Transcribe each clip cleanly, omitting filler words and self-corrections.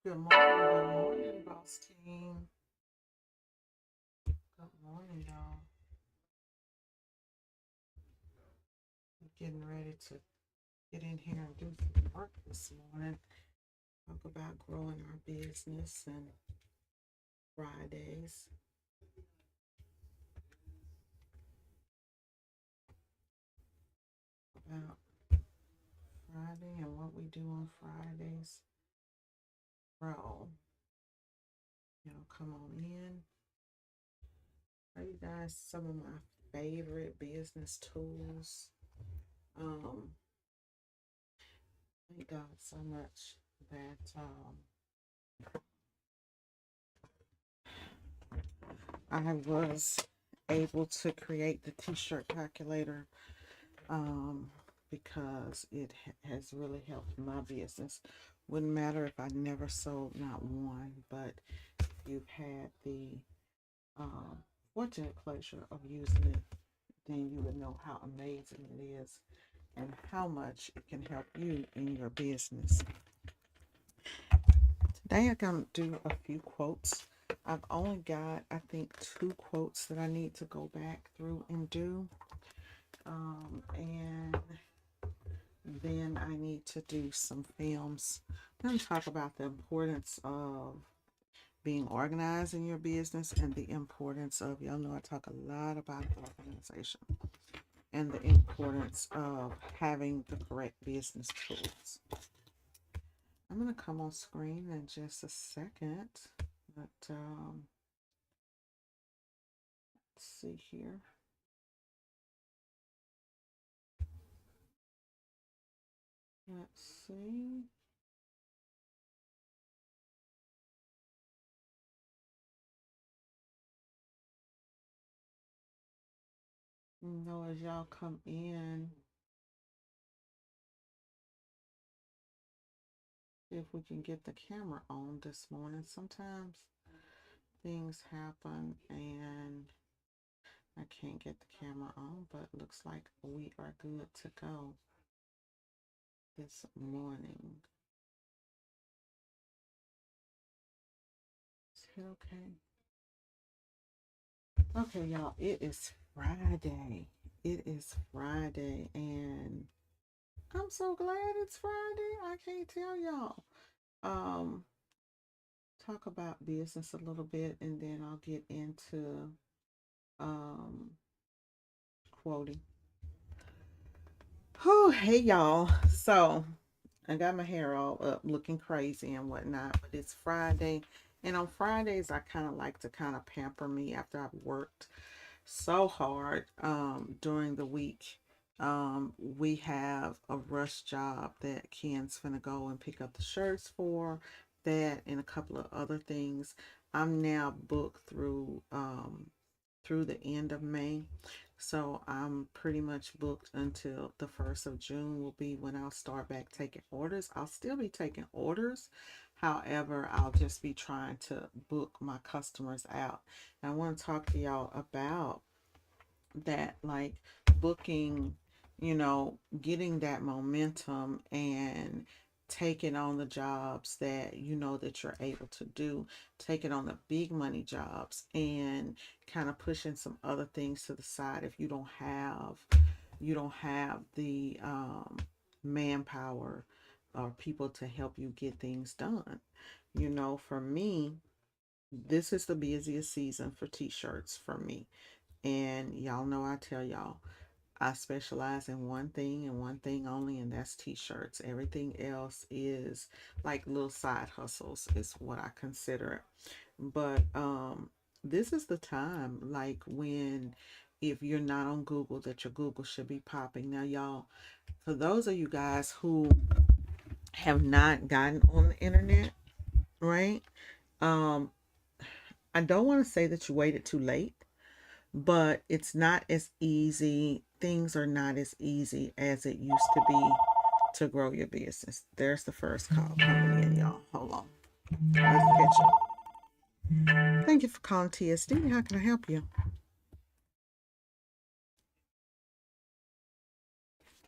Good morning, boss team. Good morning, y'all. I'm getting ready to get in here and do some work this morning. Talk about growing our business and Fridays. About Friday and what we do on Fridays. Grow. Come on in. Are you guys some of my favorite business tools? Um, Thank God so much that I was able to create the t-shirt calculator um, because it has really helped my business. Wouldn't matter if I never sold not one, but you've had the um, fortunate pleasure of using it, then you would know how amazing it is and how much it can help you in your business. Today I'm going to do a few quotes. I've only got, I think, 2 quotes that I need to go back through and do. And then I need to do some films. I'm going to talk about the importance of being organized in your business and the importance of, y'all know I talk a lot about organization and the importance of having the correct business tools. I'm going to come on screen in just a second, but let's see here. Let's see. As y'all come in, see if we can get the camera on this morning. Sometimes things happen and I can't get the camera on, but it looks like we are good to go this morning. Is it okay? Okay, y'all, it is Friday. It is Friday, and I'm so glad it's Friday. I can't tell y'all. Um, Talk about business a little bit, and then I'll get into um quoting. Oh, hey y'all. So I got my hair all up looking crazy and whatnot, but it's Friday. And on Fridays I kind of like to kind of pamper me after I've worked so hard during the week. We have a rush job that Ken's finna go and pick up the shirts for, that and a couple of other things. I'm now booked through the end of May. So I'm pretty much booked until the 1st of June will be when I'll start back taking orders. I'll still be taking orders. However, I'll just be trying to book my customers out. And I want to talk to y'all about that, like booking, getting that momentum and taking on the jobs that you know that you're able to do, taking on the big money jobs and kind of pushing some other things to the side if you don't have the manpower or people to help you get things done. For me, this is the busiest season for t-shirts for me. And y'all know I tell y'all, I specialize in one thing and one thing only, and that's t-shirts. Everything else is like little side hustles, is what I consider it. But this is the time, like when if you're not on Google, that your Google should be popping. Now, y'all, for those of you guys who have not gotten on the internet, right? Um, I don't want to say that you waited too late, but it's not as easy. Things are not as easy as it used to be to grow your business. There's the first call coming in, y'all. Hold on. Let's catch it. Thank you for calling TSD. How can I help you?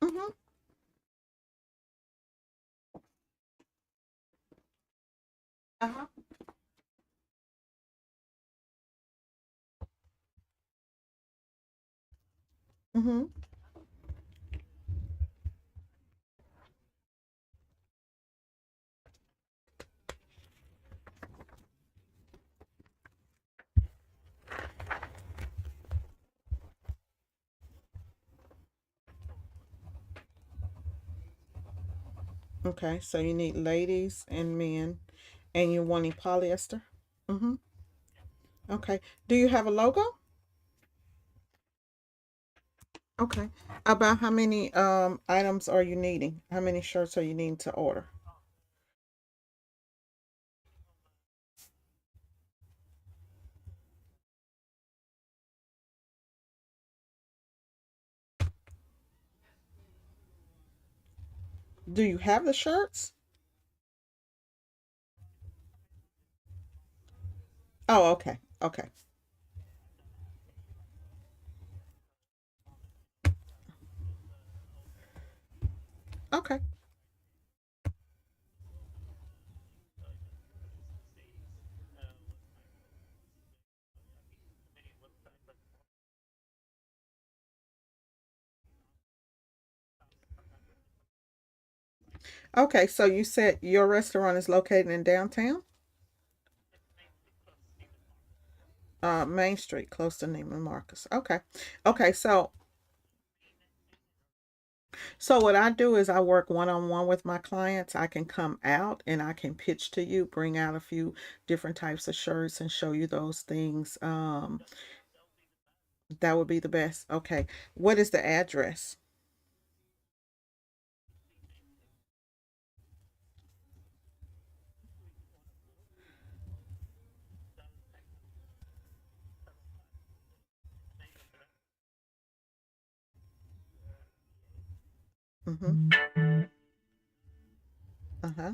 Mm-hmm. Uh-huh. Mm-hmm. Okay, so you need ladies and men, and you're wanting polyester. Mm-hmm. Okay. Do you have a logo? Okay. About how many items are you needing? How many shirts are you needing to order? Do you have the shirts? Oh, okay. Okay. Okay. Okay, so you said your restaurant is located in downtown? Main Street, close to Neiman Marcus. Okay. Okay, so what I do is I work one on one with my clients. I can come out and I can pitch to you, bring out a few different types of shirts and show you those things. That would be the best. Okay. What is the address? Mm-hmm. Uh-huh.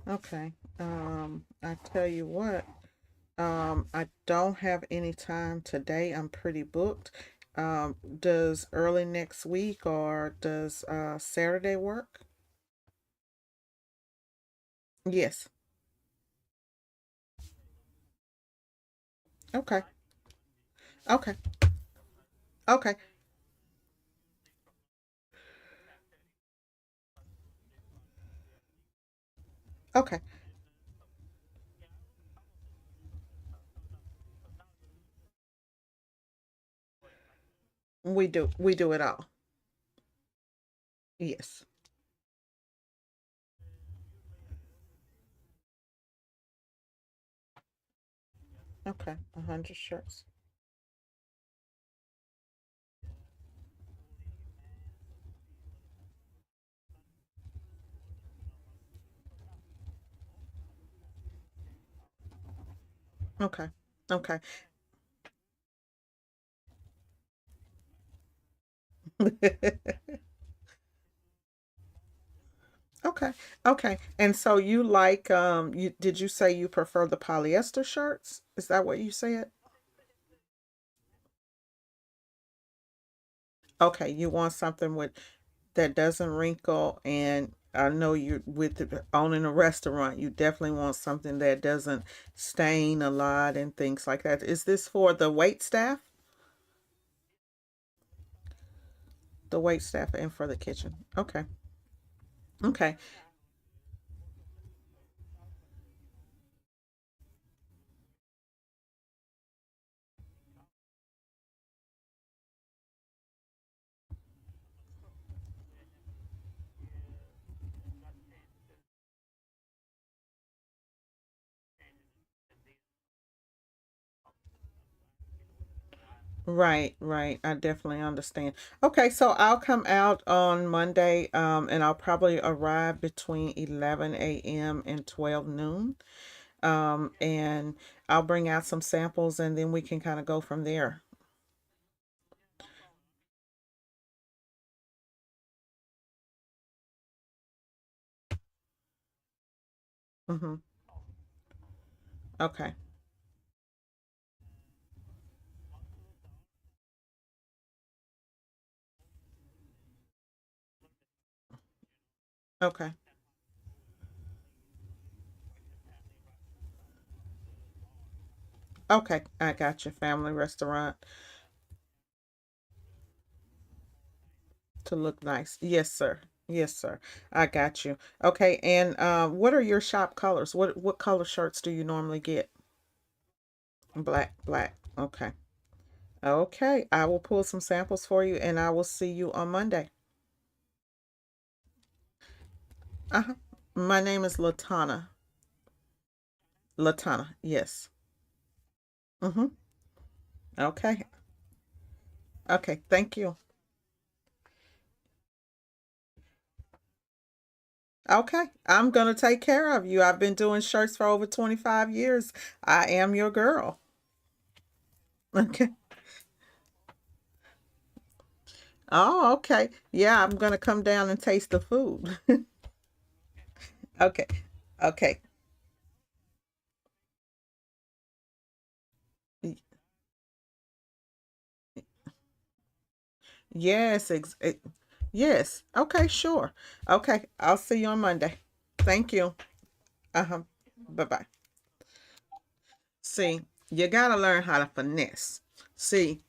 Okay. I tell you what, I don't have any time today. I'm pretty booked. Does early next week or does Saturday work? Yes. Okay. Okay. Okay. Okay. We do it all. Yes. Okay. 100 shirts. Okay. Okay. Okay. Okay. And so you like you did you say you prefer the polyester shirts? Is that what you said? Okay, you want something with that doesn't wrinkle, and I know you with owning a restaurant, you definitely want something that doesn't stain a lot and things like that. Is this for the wait staff? The wait staff and for the kitchen. Okay. Okay. Right, right. I definitely understand. Okay, so I'll come out on Monday, and I'll probably arrive between 11 a.m. and 12 noon. And I'll bring out some samples and then we can kind of go from there. Mm-hmm. Okay. Okay. Okay, I got your family restaurant to look nice. Yes, sir. Yes, sir. I got you. Okay, and what are your shop colors? What color shirts do you normally get? Black, black. Okay. Okay, I will pull some samples for you and I will see you on Monday. Uh-huh. My name is Latana. Latana, yes. Mm-hmm. Okay. Okay, thank you. Okay, I'm gonna take care of you. I've been doing shirts for over 25 years. I am your girl. Okay. Oh, okay. Yeah, I'm gonna come down and taste the food. Okay. Okay. Y- Yes, yes. Okay, sure. Okay, I'll see you on Monday. Thank you. Uh-huh. Bye-bye. See, you gotta learn how to finesse. See,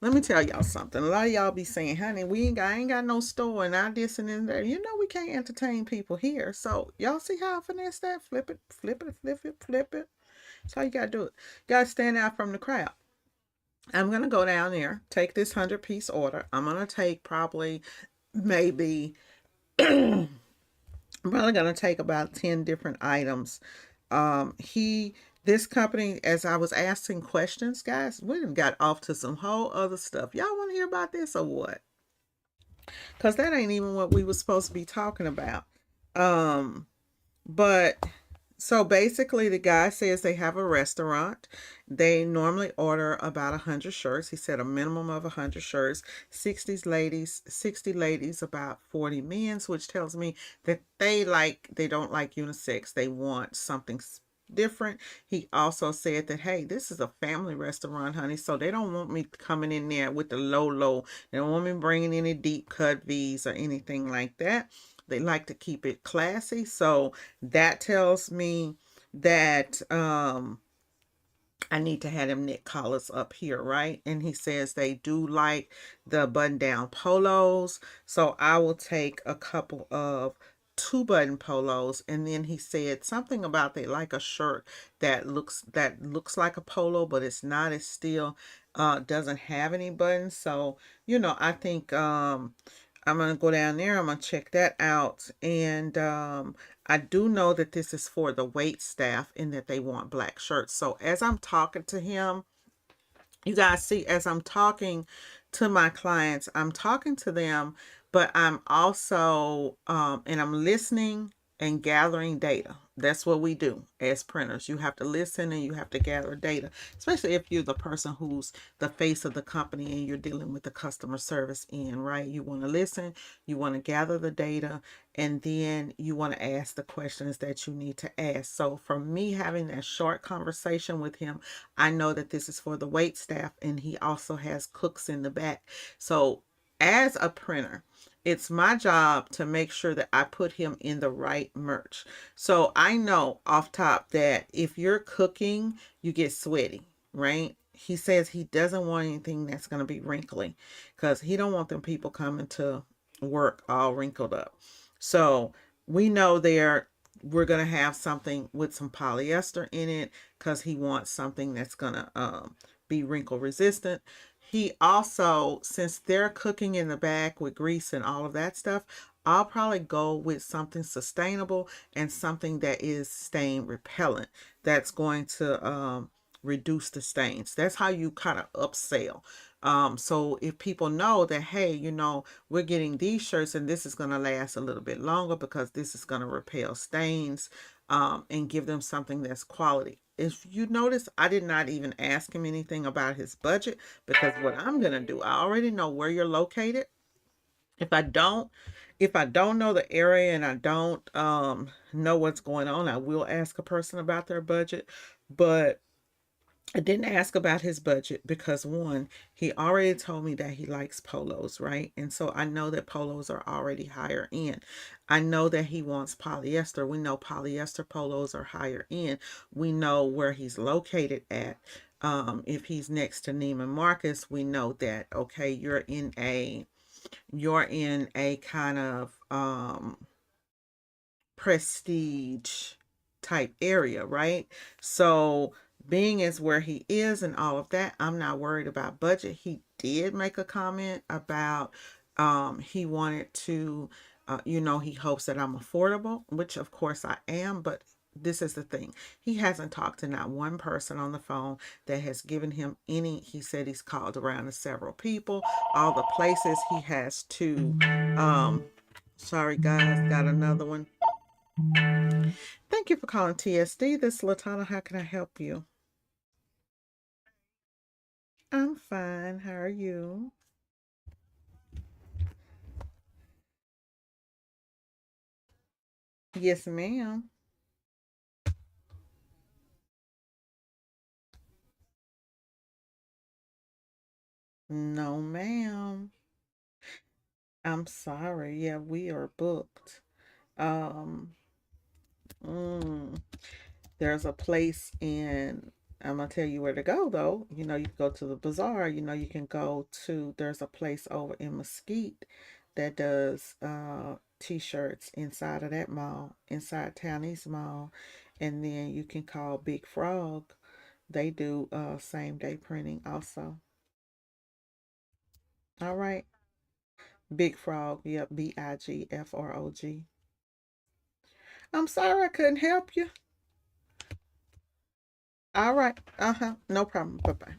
let me tell y'all something. A lot of y'all be saying, honey, I ain't got no store and I this and in there. You know we can't entertain people here. So y'all see how I finesse that? Flip it, flip it, flip it, flip it. That's how you gotta do it. You gotta stand out from the crowd. I'm gonna go down there, take this 100-piece order. I'm gonna take probably maybe I'm probably gonna take about 10 different items. He this company, as I was asking questions, guys, we done got off to some whole other stuff. Y'all want to hear about this or what? Because that ain't even what we were supposed to be talking about. Um, but so basically, the guy says they have a restaurant. They normally order about 100 shirts. He said a minimum of 100 shirts. 60 ladies, about 40 men's, which tells me that they don't like unisex. They want something different. He also said that, hey, this is a family restaurant, honey, so they don't want me coming in there with the low. They don't want me bringing any deep cut V's or anything like that. They like to keep it classy. So that tells me that I need to have them knit collars up here, right? And he says they do like the button down polos. So I will take a couple of two button polos, and then he said something about they like a shirt that looks like a polo, but it's not. It still doesn't have any buttons. So I think I'm gonna go down there. I'm gonna check that out, and I do know that this is for the wait staff and that they want black shirts. So as I'm talking to him, you guys see, as I'm talking to my clients, I'm talking to them, but I'm also and I'm listening and gathering data. That's what we do as printers. You have to listen and you have to gather data, especially if you're the person who's the face of the company and you're dealing with the customer service end, right? You want to listen, you want to gather the data, and then you want to ask the questions that you need to ask. So for me having that short conversation with him, I know that this is for the wait staff, and he also has cooks in the back. So, as a printer, it's my job to make sure that I put him in the right merch. So, I know off top that if you're cooking, you get sweaty, right? He says he doesn't want anything that's going to be wrinkly because he don't want them people coming to work all wrinkled up. So, we know there we're going to have something with some polyester in it because he wants something that's going to be wrinkle resistant. He also, since they're cooking in the back with grease and all of that stuff, I'll probably go with something sustainable and something that is stain repellent that's going to reduce the stains. That's how you kind of upsell. So if people know that, hey, we're getting these shirts and this is going to last a little bit longer because this is going to repel stains, and give them something that's quality. If you notice, I did not even ask him anything about his budget because what I'm going to do, I already know where you're located. If I don't, if I don't know the area and I don't know what's going on, I will ask a person about their budget. But I didn't ask about his budget because one, he already told me that he likes polos, right? And so I know that polos are already higher end. I know that he wants polyester. We know polyester polos are higher end. We know where he's located at. If he's next to Neiman Marcus, we know that, okay, you're in a kind of prestige type area, right? So being as where he is and all of that, I'm not worried about budget. He did make a comment about he wanted to he hopes that I'm affordable, which of course I am, but this is the thing. He hasn't talked to not one person on the phone that has given him any. He said he's called around to several people, all the places he has to sorry guys, got another one. Thank you for calling TSD. This is Latana. How can I help you? I'm fine. How are you? Yes, ma'am. No, ma'am. I'm sorry. Yeah, we are booked. Um, mm, there's a place in, I'm gonna tell you where to go though. You can go to the bazaar. You can go to, there's a place over in Mesquite that does t-shirts inside of that mall, inside Town East Mall. And then you can call Big Frog. They do same day printing also. All right. Big Frog. Yep. BIGFROG. I'm sorry I couldn't help you. All right. Uh-huh. No problem. Bye-bye.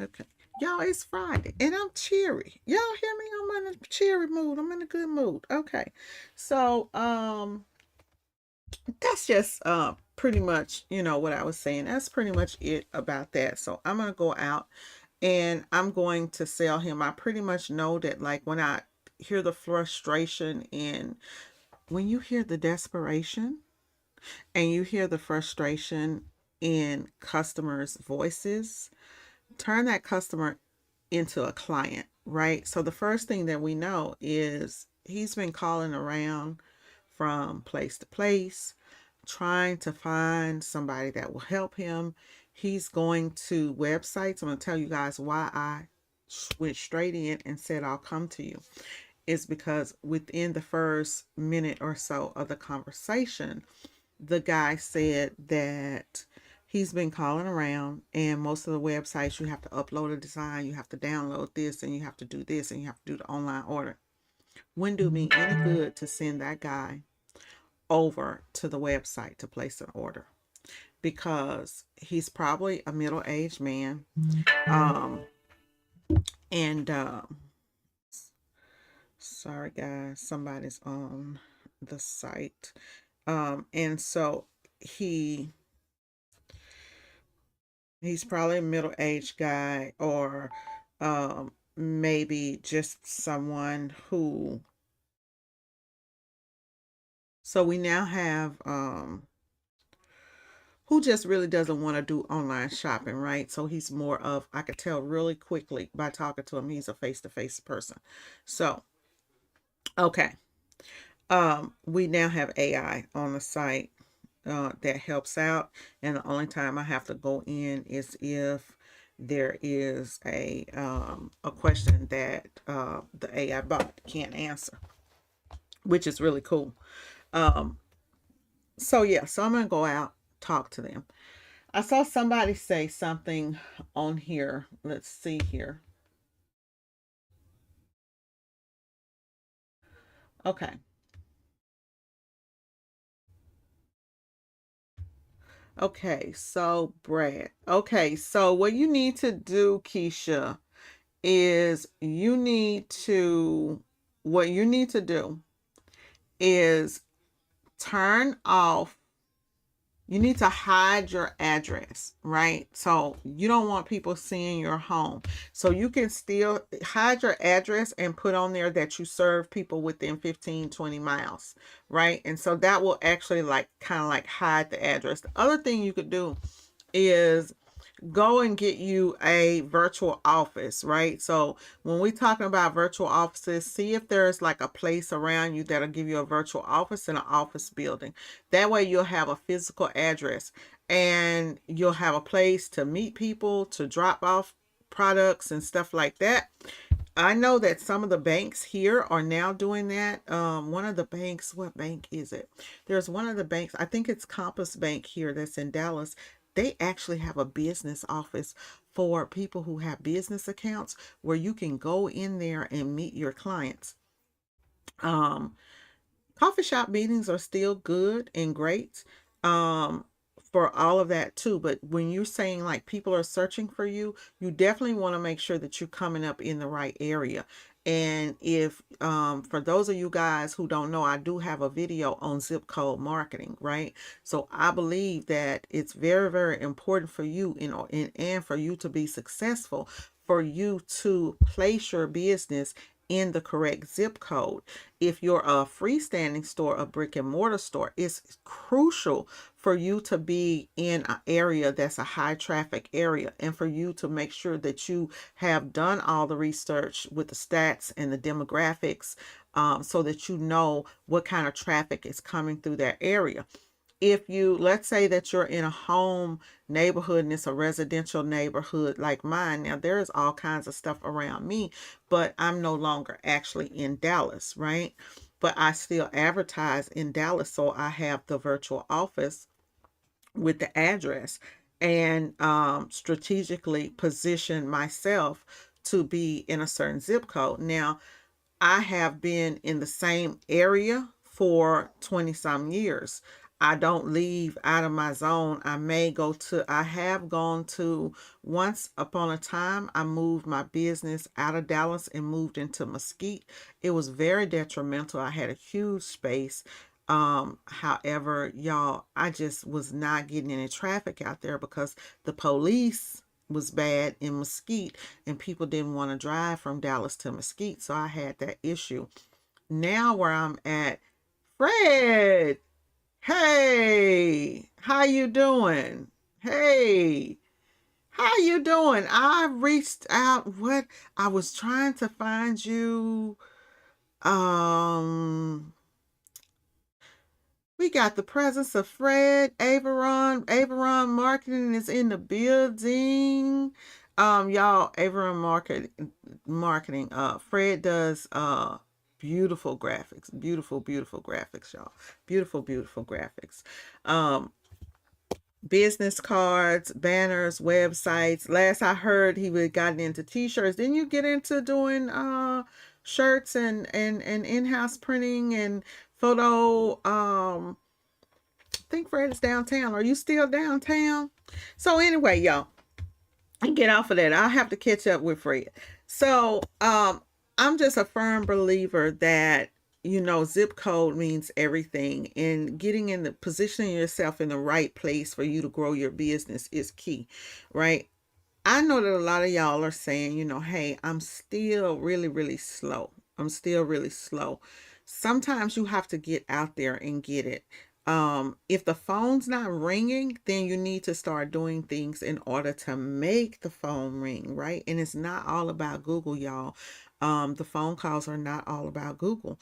Okay. Y'all, it's Friday and I'm cheery. Y'all hear me? I'm in a cheery mood. I'm in a good mood. Okay. So, that's just pretty much, what I was saying. That's pretty much it about that. So, I'm going to go out and I'm going to sell him. I pretty much know that, like, when I hear the frustration and when you hear the desperation and you hear the frustration in customers' voices, turn that customer into a client, right? So the first thing that we know is he's been calling around from place to place, trying to find somebody that will help him. He's going to websites. I'm going to tell you guys why I went straight in and said, I'll come to you. Is because within the first minute or so of the conversation, the guy said that he's been calling around and most of the websites you have to upload a design, you have to download this, and you have to do this, and you have to do the online order. Wouldn't do me any good to send that guy over to the website to place an order because he's probably a middle-aged man. Um, and sorry guys, somebody's on the site. And so he he's probably a middle-aged guy, or maybe just someone who, so we now have who just really doesn't want to do online shopping, right? So he's more of, I could tell really quickly by talking to him, he's a face-to-face person. So, okay. We now have AI on the site that helps out, and the only time I have to go in is if there is a question that the AI bot can't answer, which is really cool. Um, so yeah, so I'm gonna go out, talk to them. I saw somebody say something on here. Let's see here. Okay. Okay, so Brad. Okay, so what you need to do, Keisha, is what you need to do is turn off, you need to hide your address, right? So you don't want people seeing your home. So you can still hide your address and put on there that you serve people within 15, 20 miles, right? And so that will actually like kind of like hide the address. The other thing you could do is go and get you a virtual office, right? So when we're talking about virtual offices, see if there's like a place around you that'll give you a virtual office in an office building. That way you'll have a physical address and you'll have a place to meet people, to drop off products and stuff like that. I know that some of the banks here are now doing that. One of the banks, what bank is it? There's one of the banks, I think it's Compass Bank here that's in Dallas. They actually have a business office for people who have business accounts where you can go in there and meet your clients. Um, Coffee shop meetings are still good and great um, for all of that too. But when you're saying like people are searching for you, you definitely want to make sure that you're coming up in the right area. And if for those of you guys who don't know, I do have a video on zip code marketing, right? So I believe that it's very, very important for you, and for you to be successful, for you to place your business in the correct zip code. If you're a freestanding store, a brick and mortar store, it's crucial for you to be in an area that's a high traffic area, and for you to make sure that you have done all the research with the stats and the demographics, so that you know what kind of traffic is coming through that area. If you, let's say that you're in a home neighborhood and it's a residential neighborhood like mine, now there is all kinds of stuff around me, but I'm no longer actually in Dallas, right? But I still advertise in Dallas, so I have the virtual office with the address, and strategically position myself to be in a certain zip code. Now, I have been in the same area for 20 some years. I don't leave out of my zone. I have gone to, once upon a time, I moved my business out of Dallas and moved into Mesquite. It was very detrimental. I had a huge space. However, y'all, I just was not getting any traffic out there because the police was bad in Mesquite and people didn't want to drive from Dallas to Mesquite. So I had that issue. Now where I'm at, Fred, hey, how you doing? Hey, how you doing? I reached out. What, I was trying to find you. Um, we got the presence of Fred Averon. Averon Marketing is in the building. Y'all, Averon Marketing. Fred does beautiful graphics. Beautiful graphics, y'all. Beautiful graphics. Um, Business cards, banners, websites. Last I heard, he would gotten into t-shirts. Didn't you get into doing shirts and in-house printing and photo? I think Fred is downtown. Are you still downtown? So anyway, y'all, and get off of that. I'll have to catch up with Fred. So I'm just a firm believer that, zip code means everything, and getting in the positioning yourself in the right place for you to grow your business is key, right? I know that a lot of y'all are saying, hey, I'm still really, really slow. I'm still really slow. Sometimes you have to get out there and get it. If the phone's not ringing, then you need to start doing things in order to make the phone ring, right? And it's not all about Google, y'all. The phone calls are not all about Google.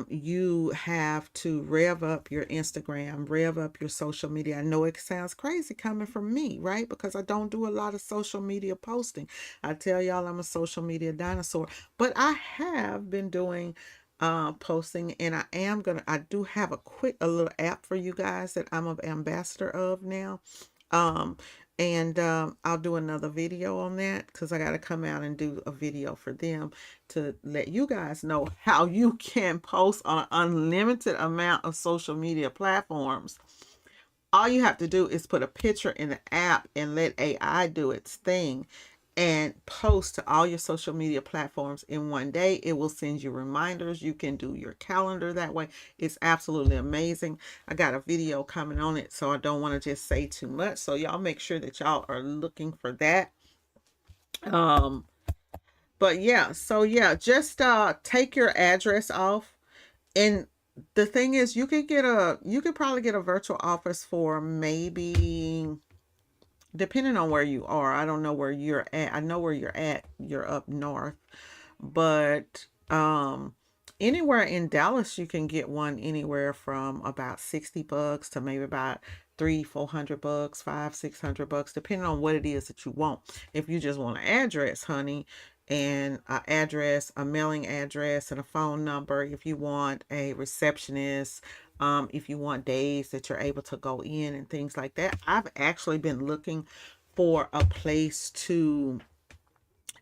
You have to rev up your Instagram, rev up your social media. I know it sounds crazy coming from me, right? Because I don't do a lot of social media posting. I tell y'all I'm a social media dinosaur, but I have been doing posting, and I do have a little app for you guys that I'm an ambassador of now. Um, and I'll do another video on that because I got to come out and do a video for them to let you guys know how you can post on an unlimited amount of social media platforms. All you have to do is put a picture in the app and let AI do its thing and post to all your social media platforms in one day. It will send you reminders. You can do your calendar that way. It's absolutely amazing. I got a video coming on it, so I don't want to just say too much. So y'all make sure that y'all are looking for that. But yeah, so yeah, just take your address off. And the thing is, you could probably get a virtual office for maybe depending on where you are. I don't know where you're at. I know where you're at. You're up north, but anywhere in Dallas you can get one anywhere from about $60 to maybe about 300-400 bucks, 500-600 bucks, depending on what it is that you want. If you just want an address, honey, and an address, a mailing address, and a phone number. If you want a receptionist, if you want days that you're able to go in and things like that. I've actually been looking for a place to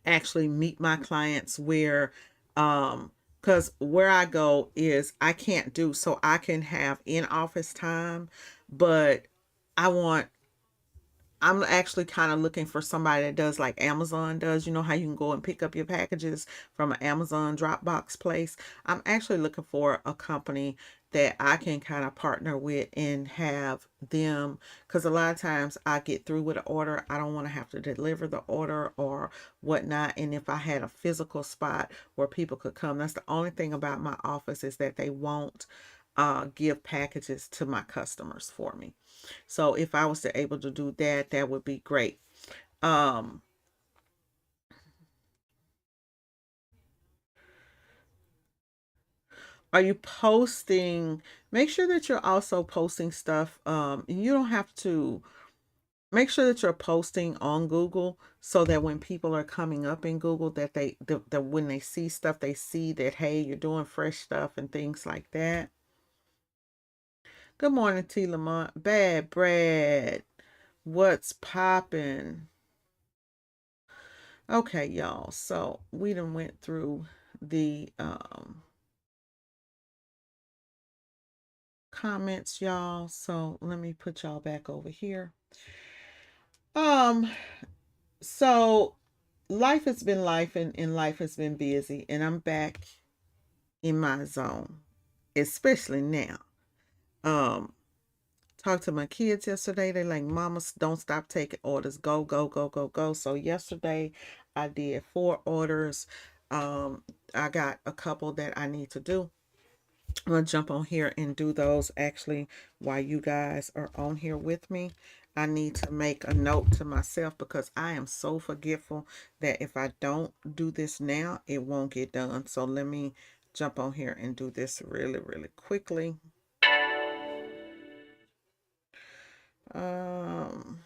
actually meet my clients where because where I go is I can't do, so I can have in office time, but I want I'm actually kind of looking for somebody that does like Amazon does. You know how you can go and pick up your packages from an Amazon Dropbox place? I'm actually looking for a company that I can kind of partner with and have them, because a lot of times I get through with an order. I don't want to have to deliver the order or whatnot. And if I had a physical spot where people could come, that's the only thing about my office is that they won't give packages to my customers for me. So if I was to able to do that, that would be great. Um, are you posting? Make sure that you're also posting stuff. And you don't have to make sure that you're posting on Google so that when people are coming up in Google, that when they see stuff, they see that hey, you're doing fresh stuff and things like that. Good morning, T. Lamont. Bad Brad. What's popping? Okay, y'all. So we done went through the comments, y'all. So let me put y'all back over here. Um, so life has been life and life has been busy, and I'm back in my zone, especially now. Um, talked to my kids yesterday. They like, Mama, don't stop taking orders. Go, go, go, go, go. So yesterday I did 4 orders. I got a couple that I need to do. I'm gonna jump on here and do those actually while you guys are on here with me. I need to make a note to myself because I am so forgetful that if I don't do this now, it won't get done. So let me jump on here and do this really, really quickly. Um,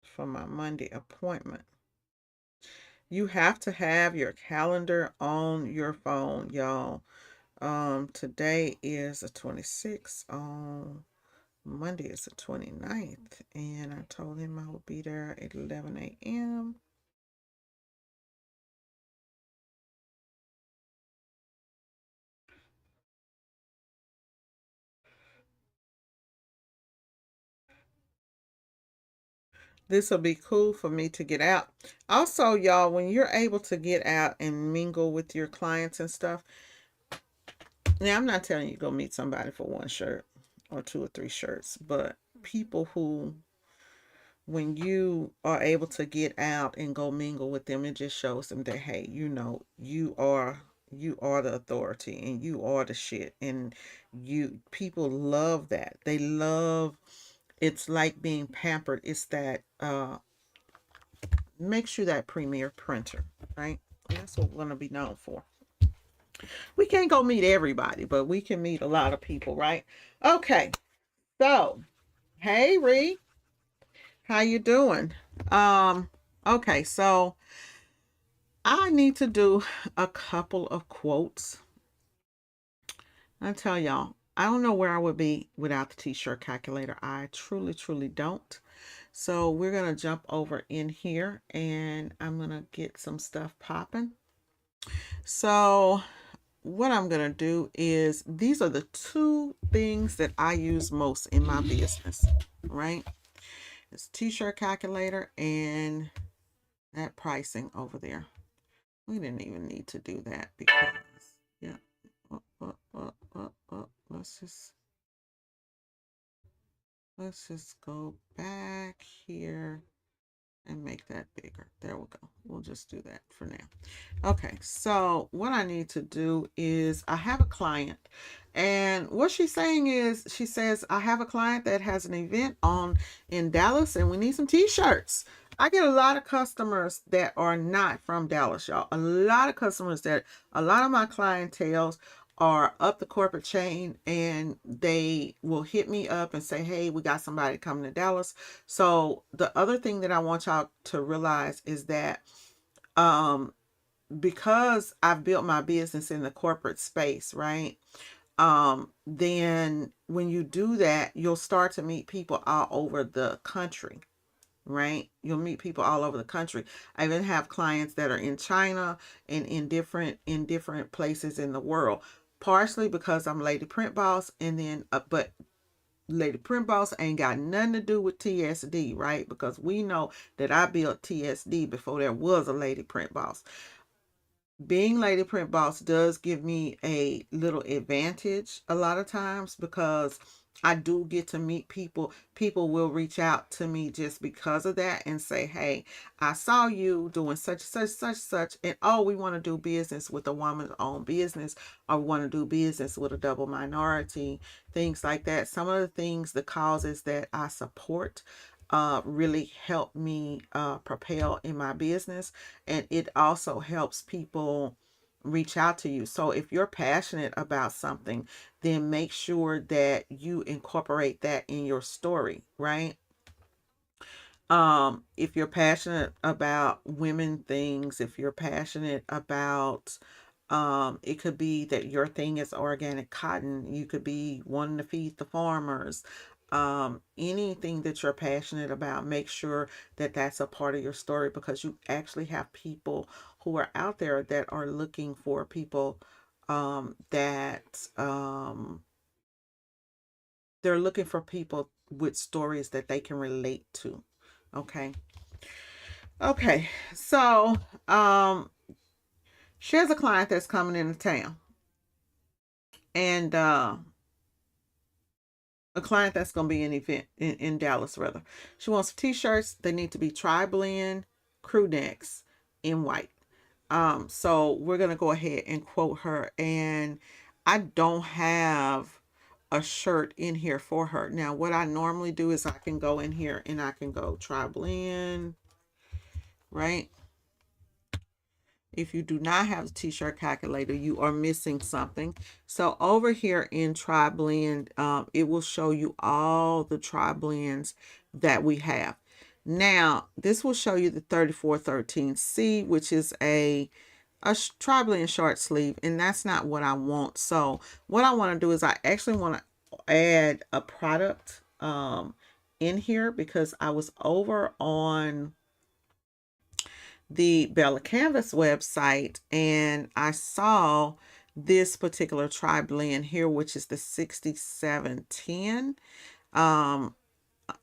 for my Monday appointment. You have to have your calendar on your phone, y'all. Today is the 26th. Monday is the 29th, and I told him I would be there at 11 a.m. This will be cool for me to get out. Also, y'all, when you're able to get out and mingle with your clients and stuff, now I'm not telling you go meet somebody for one shirt or 2 or 3 shirts, but people who, when you are able to get out and go mingle with them, it just shows them that hey, you are the authority and you are the shit, and you people love that. They love, it's like being pampered. It's that makes you that premier printer, right? And that's what we're gonna be known for. We can't go meet everybody, but we can meet a lot of people, right? Okay, so hey Ree, how you doing? Um, okay, so I need to do a couple of quotes. I tell y'all, I don't know where I would be without the t-shirt calculator. I truly, truly don't. So we're going to jump over in here and I'm going to get some stuff popping. So what I'm going to do is these are the 2 things that I use most in my business, right? It's t-shirt calculator and that pricing over there. We didn't even need to do that because, yeah. Let's just go back here and make that bigger. There we go. We'll just do that for now. Okay, so what I need to do is I have a client And what she's saying is, she says, I have a client that has an event on in Dallas and we need some t-shirts. I get a lot of customers that are not from Dallas, y'all. A lot of my clientels are up the corporate chain, and they will hit me up and say, hey, we got somebody coming to Dallas. So the other thing that I want y'all to realize is that um because I've built my business in the corporate space, right? Then when you do that, you'll start to meet people all over the country, right? You'll meet people all over the country. I even have clients that are in China and in different places in the world. Partially because I'm Lady Print Boss, and then but Lady Print Boss ain't got nothing to do with TSD, right? Because we know that I built TSD before there was a Lady Print Boss. Being Lady Print Boss does give me a little advantage a lot of times, because I do get to meet people. People will reach out to me just because of that and say, hey, I saw you doing such, and oh, we want to do business with a woman's own business, or we want to do business with a double minority, things like that. Some of the things, the causes that I support, really help me propel in my business, and it also helps people reach out to you. So if you're passionate about something, then make sure that you incorporate that in your story, right? If you're passionate about women things, if you're passionate about it could be that your thing is organic cotton, you could be wanting to feed the farmers. Anything that you're passionate about, make sure that that's a part of your story, because you actually have people who are out there that are looking for people that they're looking for people with stories that they can relate to. Okay. Okay. So, she has a client that's coming into town, and a client that's going to be an event in Dallas, rather. She wants t-shirts. They need to be tri-blend crew necks in white. So we're going to go ahead and quote her, and I don't have a shirt in here for her. Now, what I normally do is I can go in here and I can go tri-blend, right? If you do not have a t-shirt calculator, you are missing something. So over here in tri-blend, it will show you all the tri-blends that we have. Now, this will show you the 3413C, which is a tri-blend short sleeve, and that's not what I want. So what I want to do is I actually want to add a product in here, because I was over on the Bella Canvas website and I saw this particular tri-blend here, which is the 6710. Um,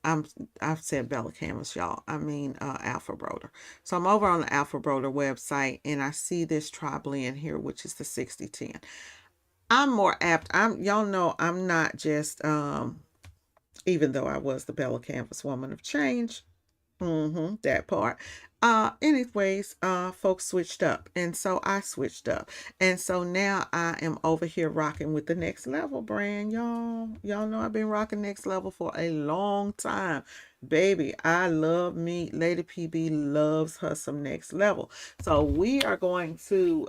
I've said Bella Canvas, y'all. I mean Alpha Broder. So I'm over on the Alpha Broder website and I see this tri-blend here, which is the 6010. I'm more apt. Y'all know I'm not just even though I was the Bella Canvas Woman of Change. That part. Anyways, folks switched up, and so I switched up, and so now I am over here rocking with the Next Level brand, y'all. Y'all know I've been rocking Next Level for a long time, baby. I love me. Lady PB loves her some Next Level, so we are going to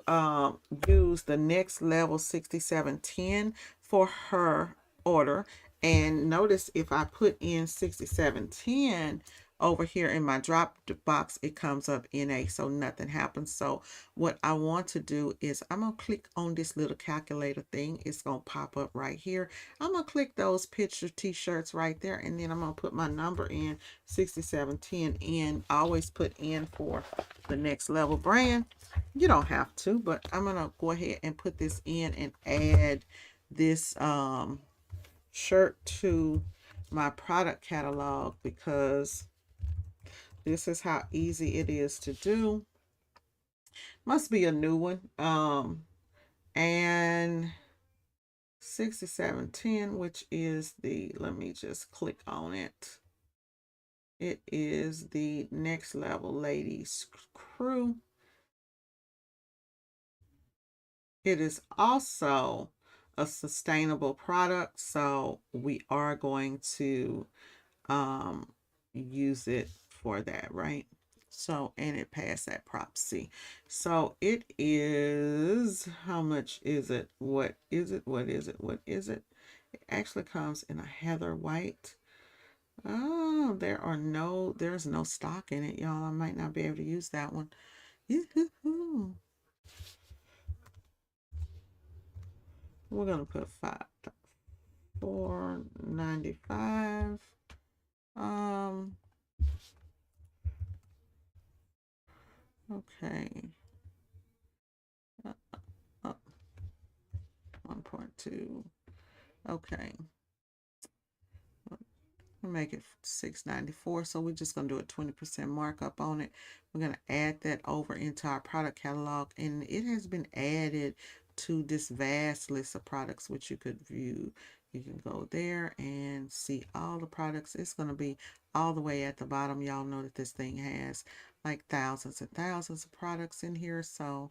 use the Next Level 6710 for her order. And notice if I put in 6710 over here in my drop box, it comes up NA, so nothing happens. So what I want to do is I'm gonna click on this little calculator thing. It's gonna pop up right here. I'm gonna click those picture t-shirts right there, and then I'm gonna put my number in 6710 in. I always put in for the Next Level brand. You don't have to, but I'm gonna go ahead and put this in and add this shirt to my product catalog, because this is how easy it is to do. Must be a new one. And 6710, which is the, let me just click on it. It is the Next Level Ladies Crew. It is also a sustainable product, so we are going to um, use it for that, right? So, and it passed that Prop C. So it is, how much is it? What is it? What is it? What is it? It actually comes in a heather white. Oh, there's no stock in it, y'all. I might not be able to use that one. Yoo-hoo-hoo. We're gonna put 4.95. Okay. Uh, 1.2. Okay. We'll make it $6.94. So we're just going to do a 20% markup on it. We're going to add that over into our product catalog, and it has been added to this vast list of products which you could view. You can go there and see all the products. It's going to be all the way at the bottom. Y'all know that this thing has like thousands and thousands of products in here. So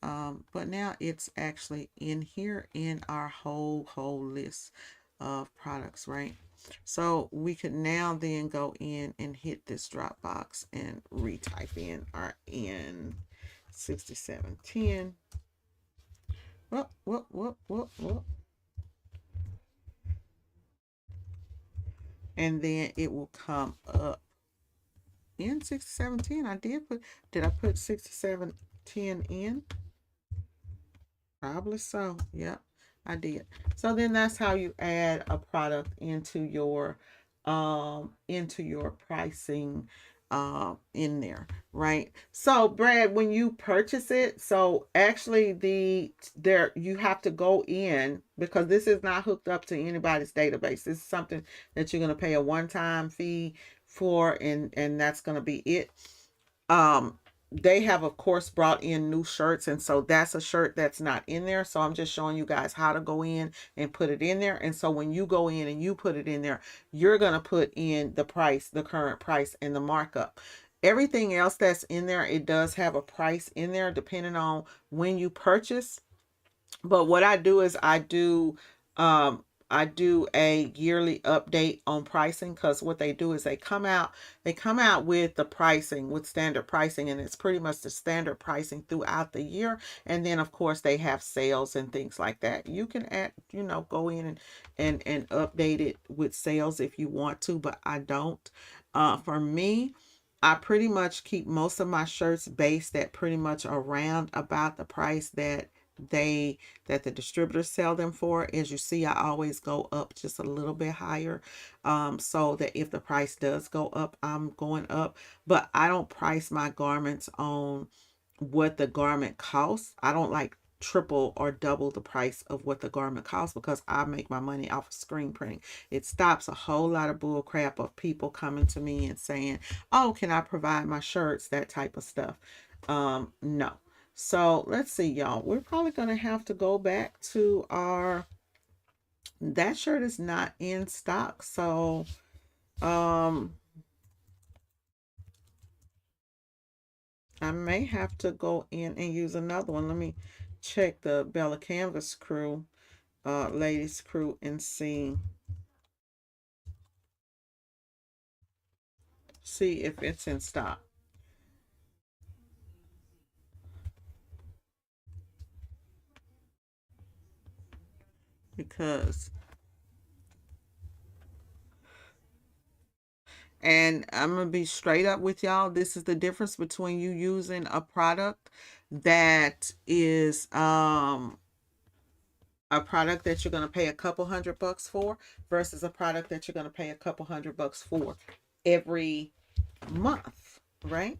but now it's actually in here in our whole list of products, right? So we could now then go in and hit this drop box and retype in our N6710. Whoop, whoop, whoop, whoop, whoop. And then it will come up N6710. Did I put 6710 in? Probably so. Yep, I did. So then that's how you add a product into your pricing in there, right? So Brad, when you purchase it, so actually there you have to go in because this is not hooked up to anybody's database. This is something that you're going to pay a one-time fee for, and that's going to be it. um they have of course brought in new shirts, and so that's a shirt that's not in there, so I'm just showing you guys how to go in and put it in there. And so when you go in and you put it in there, you're going to put in the price, the current price, and the markup. Everything else that's in there, it does have a price in there depending on when you purchase. But what I do is I do a yearly update on pricing, because what they do is they come out with the pricing, with standard pricing, and it's pretty much the standard pricing throughout the year. And then of course they have sales and things like that. You can add, go in and update it with sales if you want to, but I don't. For me, I pretty much keep most of my shirts based at pretty much around about the price they that the distributors sell them for. As you see, I always go up just a little bit higher, so that if the price does go up, I'm going up. But I don't price my garments on what the garment costs. I don't like triple or double the price of what the garment costs, because I make my money off of screen printing. It stops a whole lot of bull crap of people coming to me and saying, oh, can I provide my shirts, that type of stuff. No. So let's see, y'all. We're probably going to have to go back to that shirt is not in stock. So, I may have to go in and use another one. Let me check the Bella Canvas crew, ladies crew, and see if it's in stock. Because, and I'm gonna be straight up with y'all, this is the difference between you using a product that is a product that you're going to pay a couple $100 for versus a product that you're going to pay a couple $100 for every month, right?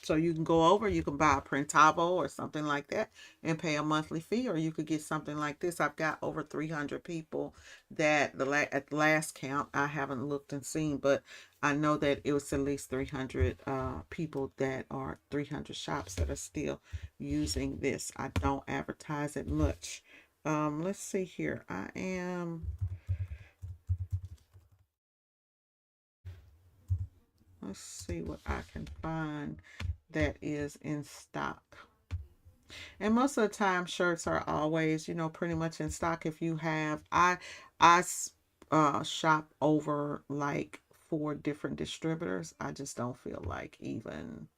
So you can go over, you can buy a Printavo or something like that and pay a monthly fee, or you could get something like this. I've got over 300 people that at the last count, I haven't looked and seen, but I know that it was at least 300 people, that are 300 shops that are still using this. I don't advertise it much. Let's see here. Let's see what I can find that is in stock. And most of the time, shirts are always, pretty much in stock. If you have, shop over like 4 different distributors. I just don't feel like even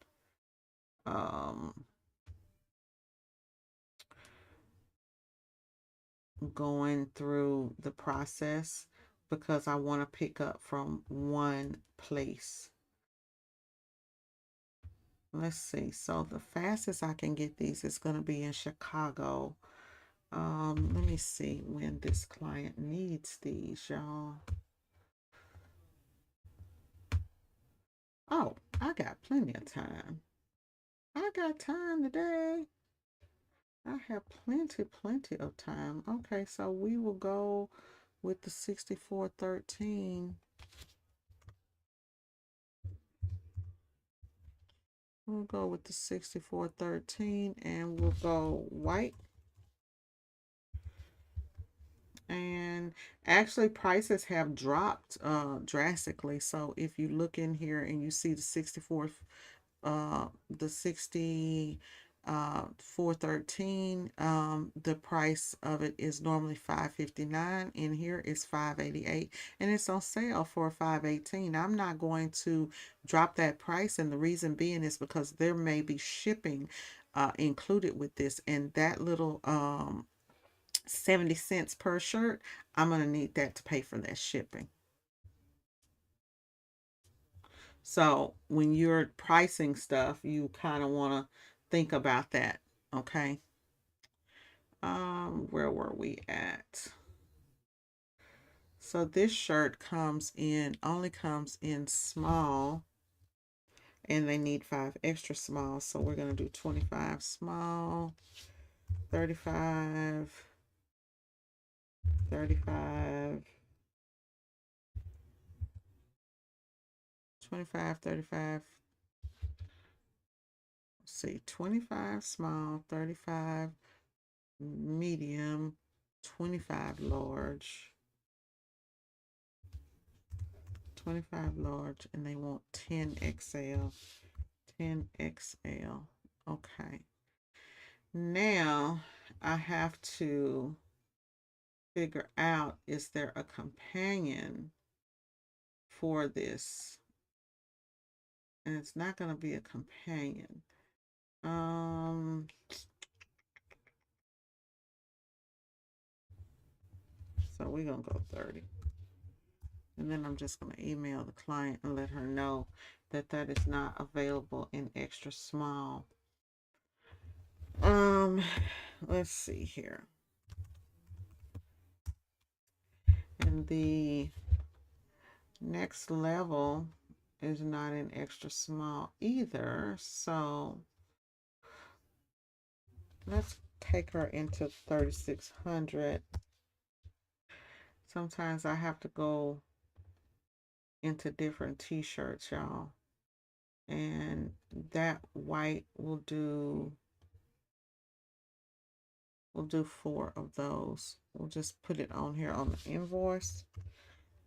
um going through the process because I want to pick up from one place. Let's see. So the fastest I can get these is going to be in Chicago. Let me see when this client needs these, y'all. Oh, I got plenty of time. I got time today. I have plenty of time. Okay, so we will go with the 6413. We'll go with the 6413 and we'll go white. And actually prices have dropped drastically. So if you look in here and you see the 60 413, the price of it is normally 559, and here is 588, and it's on sale for 518. I'm not going to drop that price, and the reason being is because there may be shipping included with this, and that little 70 cents per shirt, I'm going to need that to pay for that shipping. So when you're pricing stuff, you kind of want to think about that. Okay. Where were we at? So this shirt only comes in small, and they need 5 extra small. So we're going to do 25 small, 35, 35, 25, 35. Let's see, 25 small, 35 medium, 25 large, 25 large, and they want 10 XL. 10 XL. Okay. Now I have to figure out, is there a companion for this? And it's not going to be a companion. So we're going to go 30. And then I'm just going to email the client and let her know that that is not available in extra small. Let's see here. And the next level is not in extra small either. So let's take her into 3600. Sometimes I have to go into different t-shirts, y'all. And that white will do, we'll do 4 of those. We'll just put it on here on the invoice.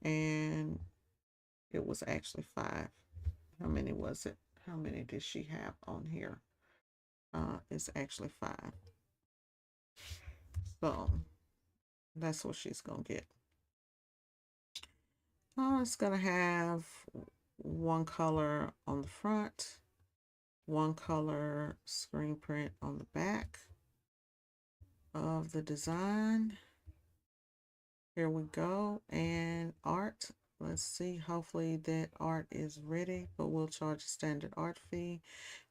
And it was actually 5. How many was it? How many did she have on here? It's actually 5. So that's what she's gonna get. It's gonna have one color on the front, one color screen print on the back of the design. Here we go. And art. Let's see. Hopefully that art is ready, but we'll charge a standard art fee.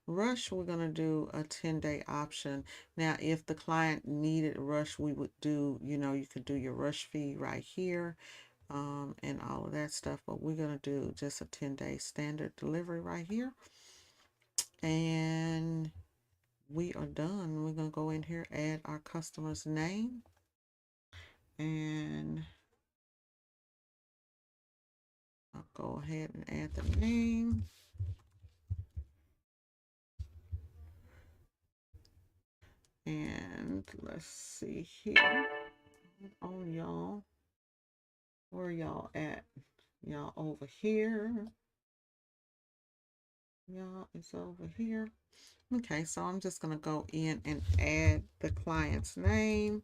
Rush, we're going to do a 10-day option. Now, if the client needed rush, we would do, you could do your rush fee right here, and all of that stuff. But we're going to do just a 10-day standard delivery right here. And we are done. We're going to go in here, add our customer's name. And I'll go ahead and add the name. And let's see here. Oh, y'all. Where y'all at? Y'all over here. y'all is over here. Okay, so I'm just gonna go in and add the client's name.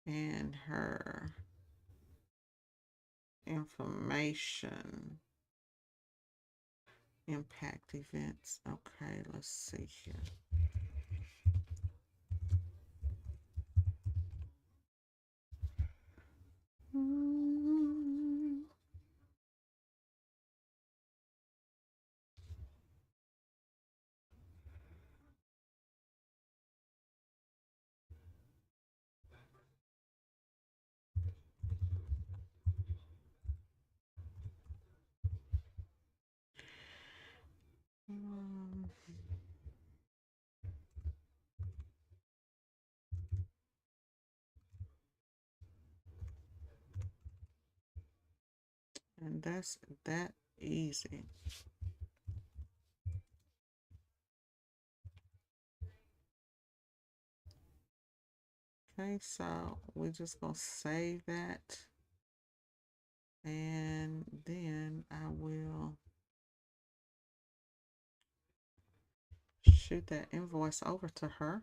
And her information. Impact events. Okay, let's see here. Um, and that's that easy. Okay, so we're just gonna save that, and then I will shoot that invoice over to her.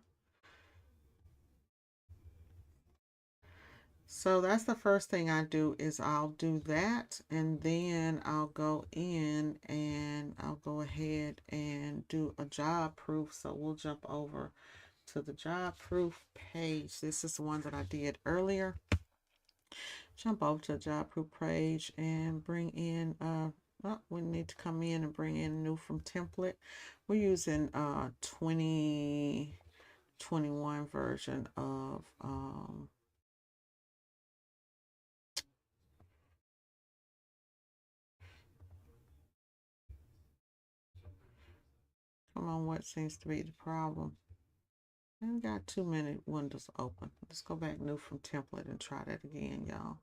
So that's the first thing I do is I'll do that, and then I'll go in and I'll go ahead and do a job proof. So we'll jump over to the job proof page. This is the one that I did earlier. Jump over to the job proof page and bring in well, we need to come in and bring in new from template. We're using 2021 version of come on, what seems to be the problem? I got too many windows open. Let's go back new from template and try that again, y'all.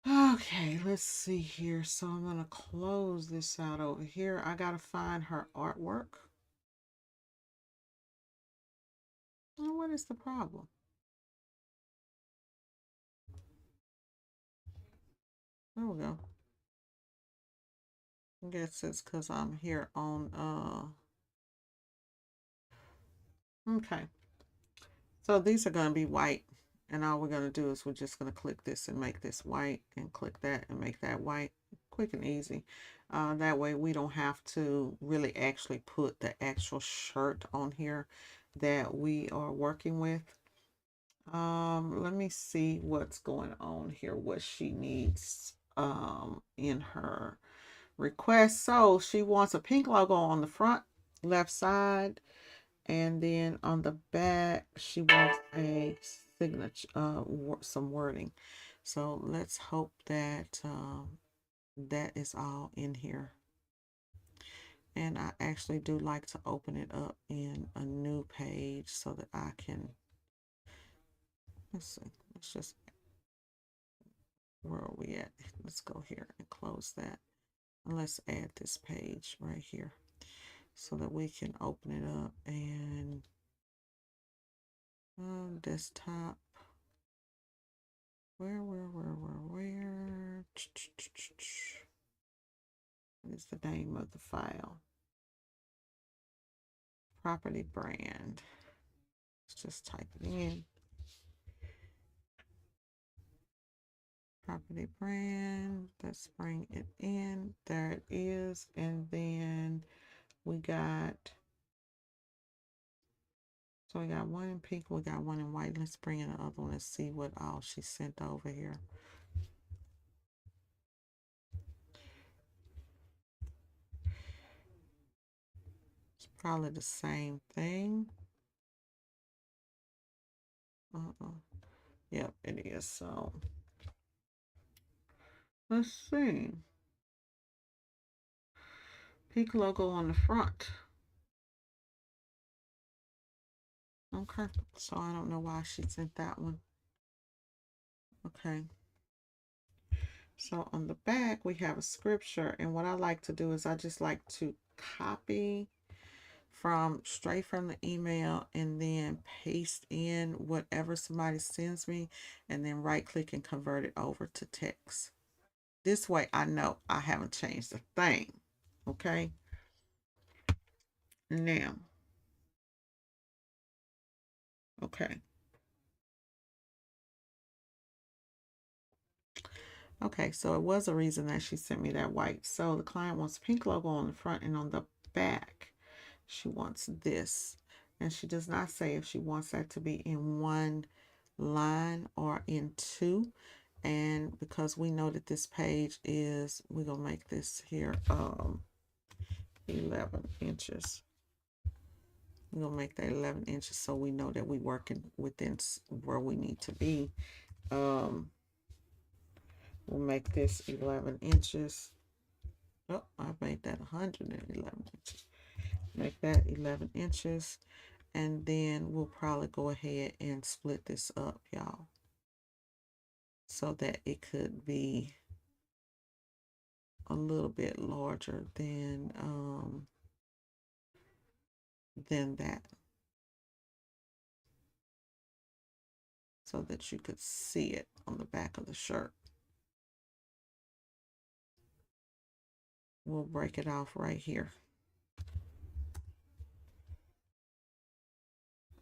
Okay, let's see here. So I'm gonna close this out over here. I gotta find her artwork. And what is the problem? There we go. I guess it's because I'm here on okay. So these are gonna be white. And all we're gonna do is we're just gonna click this and make this white and click that and make that white. Quick and easy. That way we don't have to really actually put the actual shirt on here that we are working with. Let me see what's going on here, what she needs in her request. So she wants a pink logo on the front left side, and then on the back she wants a signature, some wording. So let's hope that that is all in here. And I actually do like to open it up in a new page so that I can, let's see, let's just, where are we at? Let's go here and close that. And let's add this page right here so that we can open it up and desktop. Where? What is the name of the file? Property brand. Let's just type it in. Property brand. Let's bring it in. There it is. And then we got, so we got one in pink, we got one in white. Let's bring in the other one and see what all she sent over here. It's probably the same thing. Yep, it is. So let's see. Pink logo on the front. Okay, so I don't know why she sent that one. Okay. So on the back, we have a scripture. And what I like to do is I just like to copy from straight from the email and then paste in whatever somebody sends me and then right click and convert it over to text. This way I know I haven't changed a thing. Okay. Now, okay. Okay, so it was a reason that she sent me that white. So the client wants pink logo on the front and on the back. She wants this. And she does not say if she wants that to be in one line or in two. And because we know that this page is, we're going to make this here 11 inches. We're going to make that 11 inches so we know that we're working within where we need to be. We'll make this 11 inches. Oh, I made that 111 inches. Make that 11 inches. And then we'll probably go ahead and split this up, y'all. So that it could be a little bit larger than that. So that you could see it on the back of the shirt. We'll break it off right here.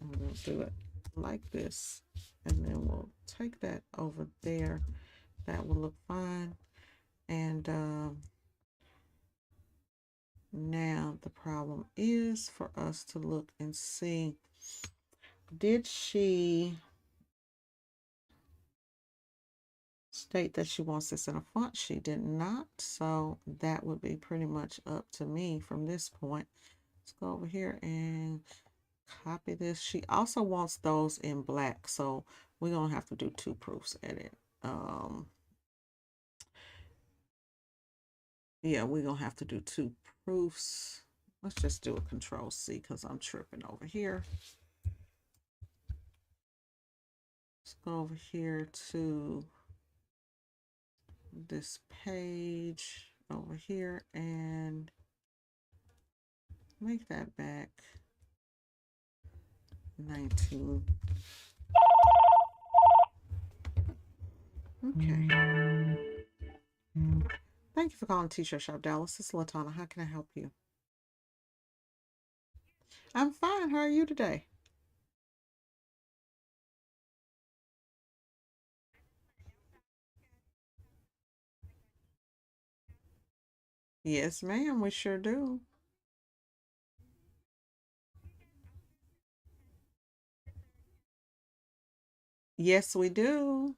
And we'll do it like this. And then we'll take that over there. That will look fine. And now the problem is for us to look and see, did she state that she wants this in a font? She did not. So that would be pretty much up to me from this point. Let's go over here and copy this. She also wants those in black. So we're going to have to do 2 proofs edit. Yeah, we're going to have to do 2 proofs. Let's just do a Control C because I'm tripping over here. Let's go over here to this page over here and make that back 19. Okay. Thank you for calling T-Shirt Shop Dallas. This is Latana. How can I help you? I'm fine. How are you today? Yes, ma'am. We sure do. Yes, we do.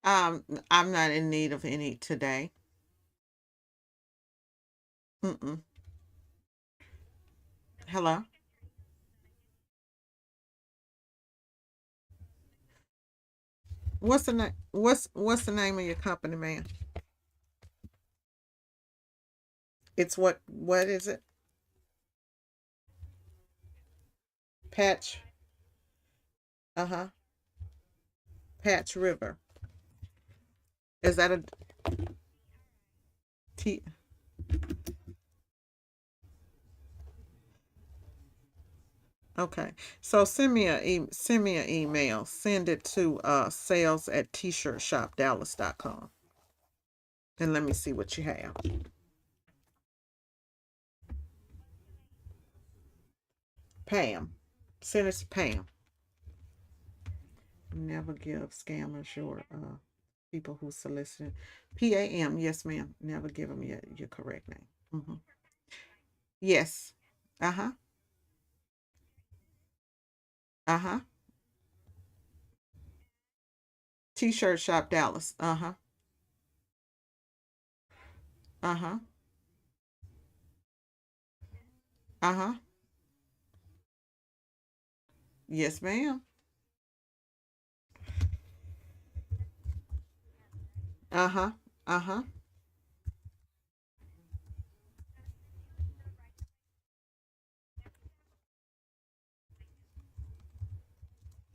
I'm not in need of any today. Mm-mm. Hello. What's the name? What's the name of your company, man? It's what? What is it? Patch. Uh-huh. Patch River. Is that a T? Okay. So send me an email. Send it to sales at tshirtshopdallas.com. And let me see what you have. Pam. Send it to Pam. Never give scammers your people who solicited. PAM. Yes, ma'am. Never give them your correct name. Yes. Uh-huh. Uh-huh. T-shirt shop Dallas. Uh-huh. Uh-huh. Uh-huh. Yes, ma'am. Uh-huh. Uh-huh.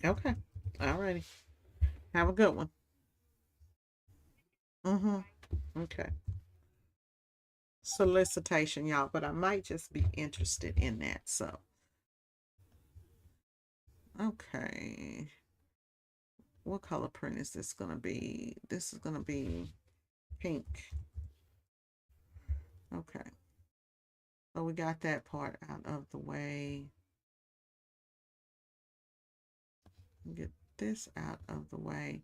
Okay. Alrighty. Have a good one. Mm-hmm. Okay. Solicitation, y'all, but I might just be interested in that. So, okay. What color print is this gonna be? This is gonna be pink. Okay. So we got that part out of the way. Get this out of the way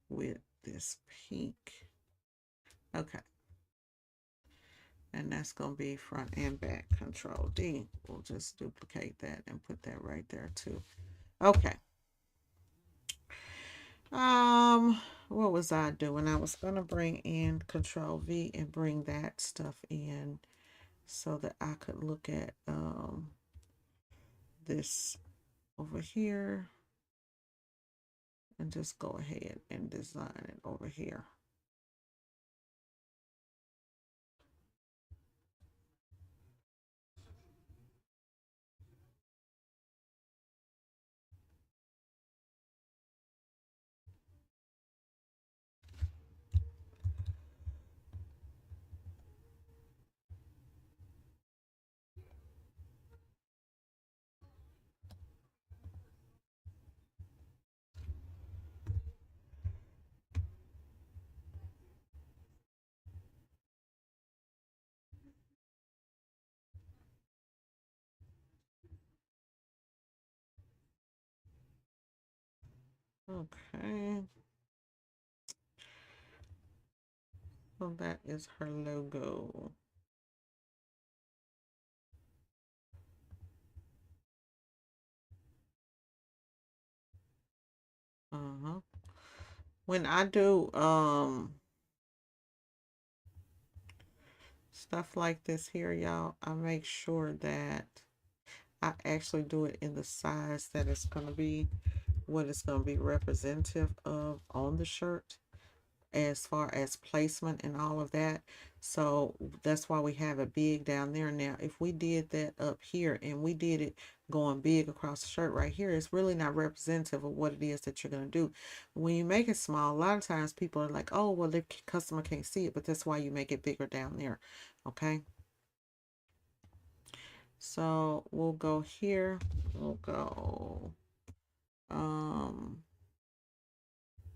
with this pink. Okay. And that's going to be front and back. Control D. We'll just duplicate that and put that right there too. Okay. What was I doing? I was going to bring in Control V and bring that stuff in so that I could look at this over here and just go ahead and design it over here. Okay. So that is her logo. Uh-huh. When I do stuff like this here, y'all, I make sure that I actually do it in the size that it's going to be what it's going to be representative of on the shirt as far as placement and all of that. So that's why we have it big down there. Now, if we did that up here and we did it going big across the shirt right here, it's really not representative of what it is that you're going to do. When you make it small, a lot of times people are like, oh, well, the customer can't see it, but that's why you make it bigger down there. Okay. So we'll go here. We'll go,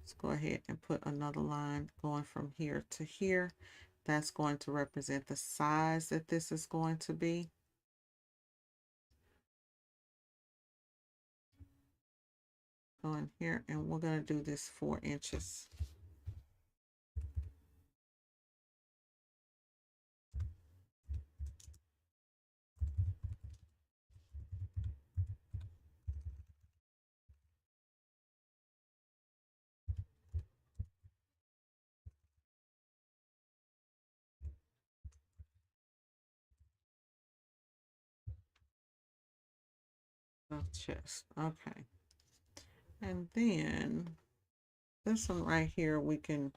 let's go ahead and put another line going from here to here. That's going to represent the size that this is going to be. Go in here and we're going to do this 4 inches. Of chest. Okay. And then this one right here, we can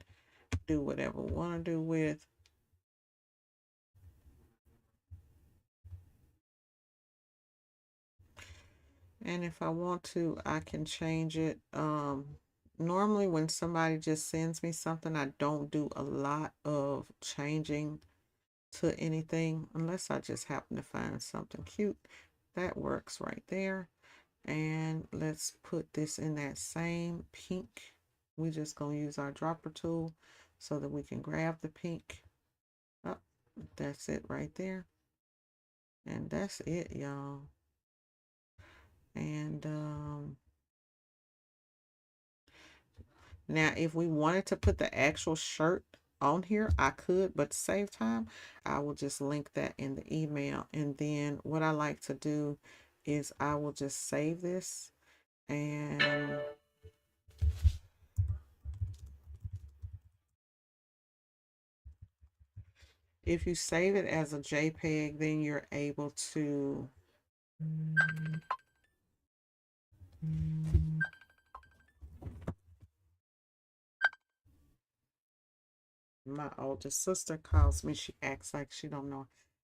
do whatever we want to do with. And if I want to, I can change it. Normally when somebody just sends me something, I don't do a lot of changing to anything unless I just happen to find something cute. That works right there. And let's put this in that same pink. We're just going to use our dropper tool so that we can grab the pink. Oh, that's it right there. And that's it, y'all. And now if we wanted to put the actual shirt on here, I could, but to save time, I will just link that in the email. And then what I like to do is I will just save this, and if you save it as a JPEG, then you're able to my oldest sister calls me. She acts like she don't know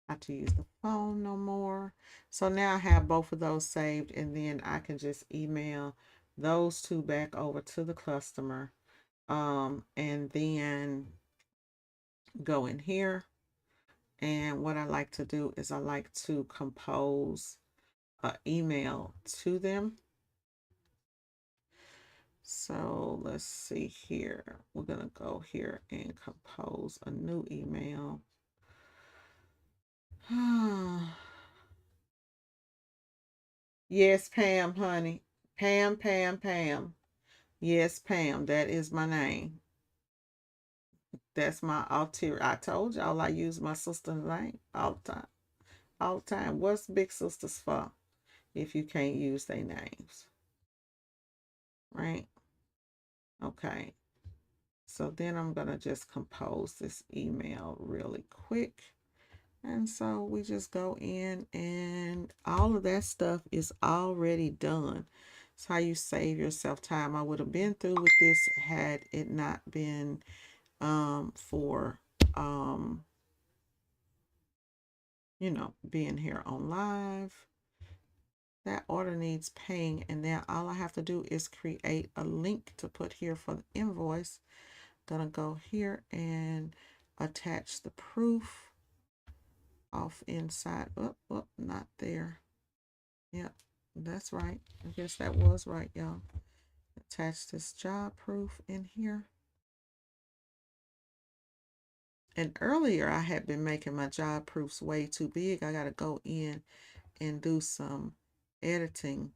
how to use the phone no more. So now I have both of those saved, and then I can just email those two back over to the customer. And then go in here. And what I like to do is I like to compose an email to them. So let's see here. We're going to go here and compose a new email. Yes, Pam, honey. Pam, Pam, Pam. Yes, Pam. That is my name. That's my ulterior. I told y'all I use my sister's name all the time. All the time. What's big sisters for if you can't use their names? Right? Okay. So then I'm going to just compose this email really quick. And so we just go in and all of that stuff is already done. It's how you save yourself time. I would have been through with this had it not been for you know, being here on live. That order needs paying, and then all I have to do is create a link to put here for the invoice. Gonna go here and attach the proof off inside. Oh, not there. Yep, that's right. I guess that was right, y'all. Attach this job proof in here. And earlier I had been making my job proofs way too big. I got to go in and do some editing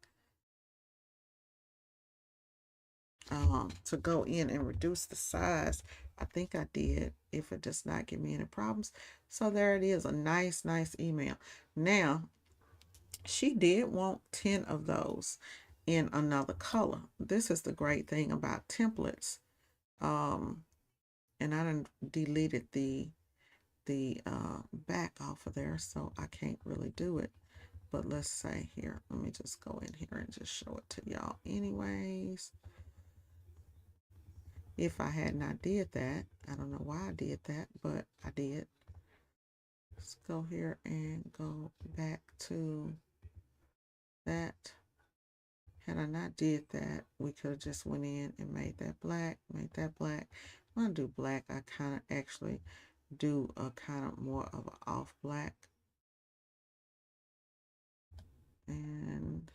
to go in and reduce the size. I think I did, if it does not give me any problems. So there it is, a nice email. Now, she did want 10 of those in another color. This is the great thing about templates. And I done deleted the back off of there, so I can't really do it. But let's say here, let me just go in here and just show it to y'all anyways. If I had not did that, I don't know why I did that, but I did. Let's go here and go back to that. Had I not did that, we could have just went in and made that black, made that black. When I do black, I kind of actually do a kind of more of an off black. And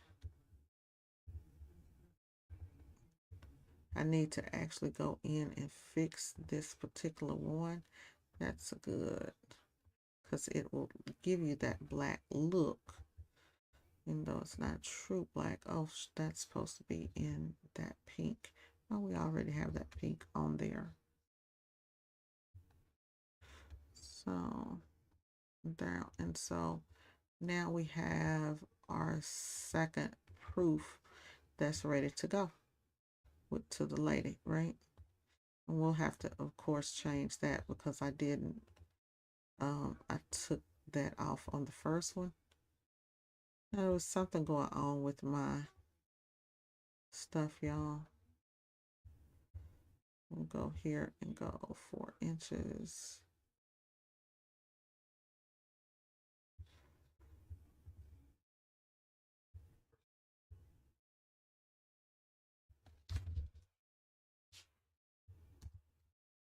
I need to actually go in and fix this particular one. That's good, because it will give you that black look, even though it's not true black. Oh, that's supposed to be in that pink. Oh, we already have that pink on there. So there, and so now we have our second proof that's ready to go with to the lady, right? And we'll have to, of course, change that because I didn't. I took that off on the first one. There was something going on with my stuff, y'all. We'll go here and go 4 inches.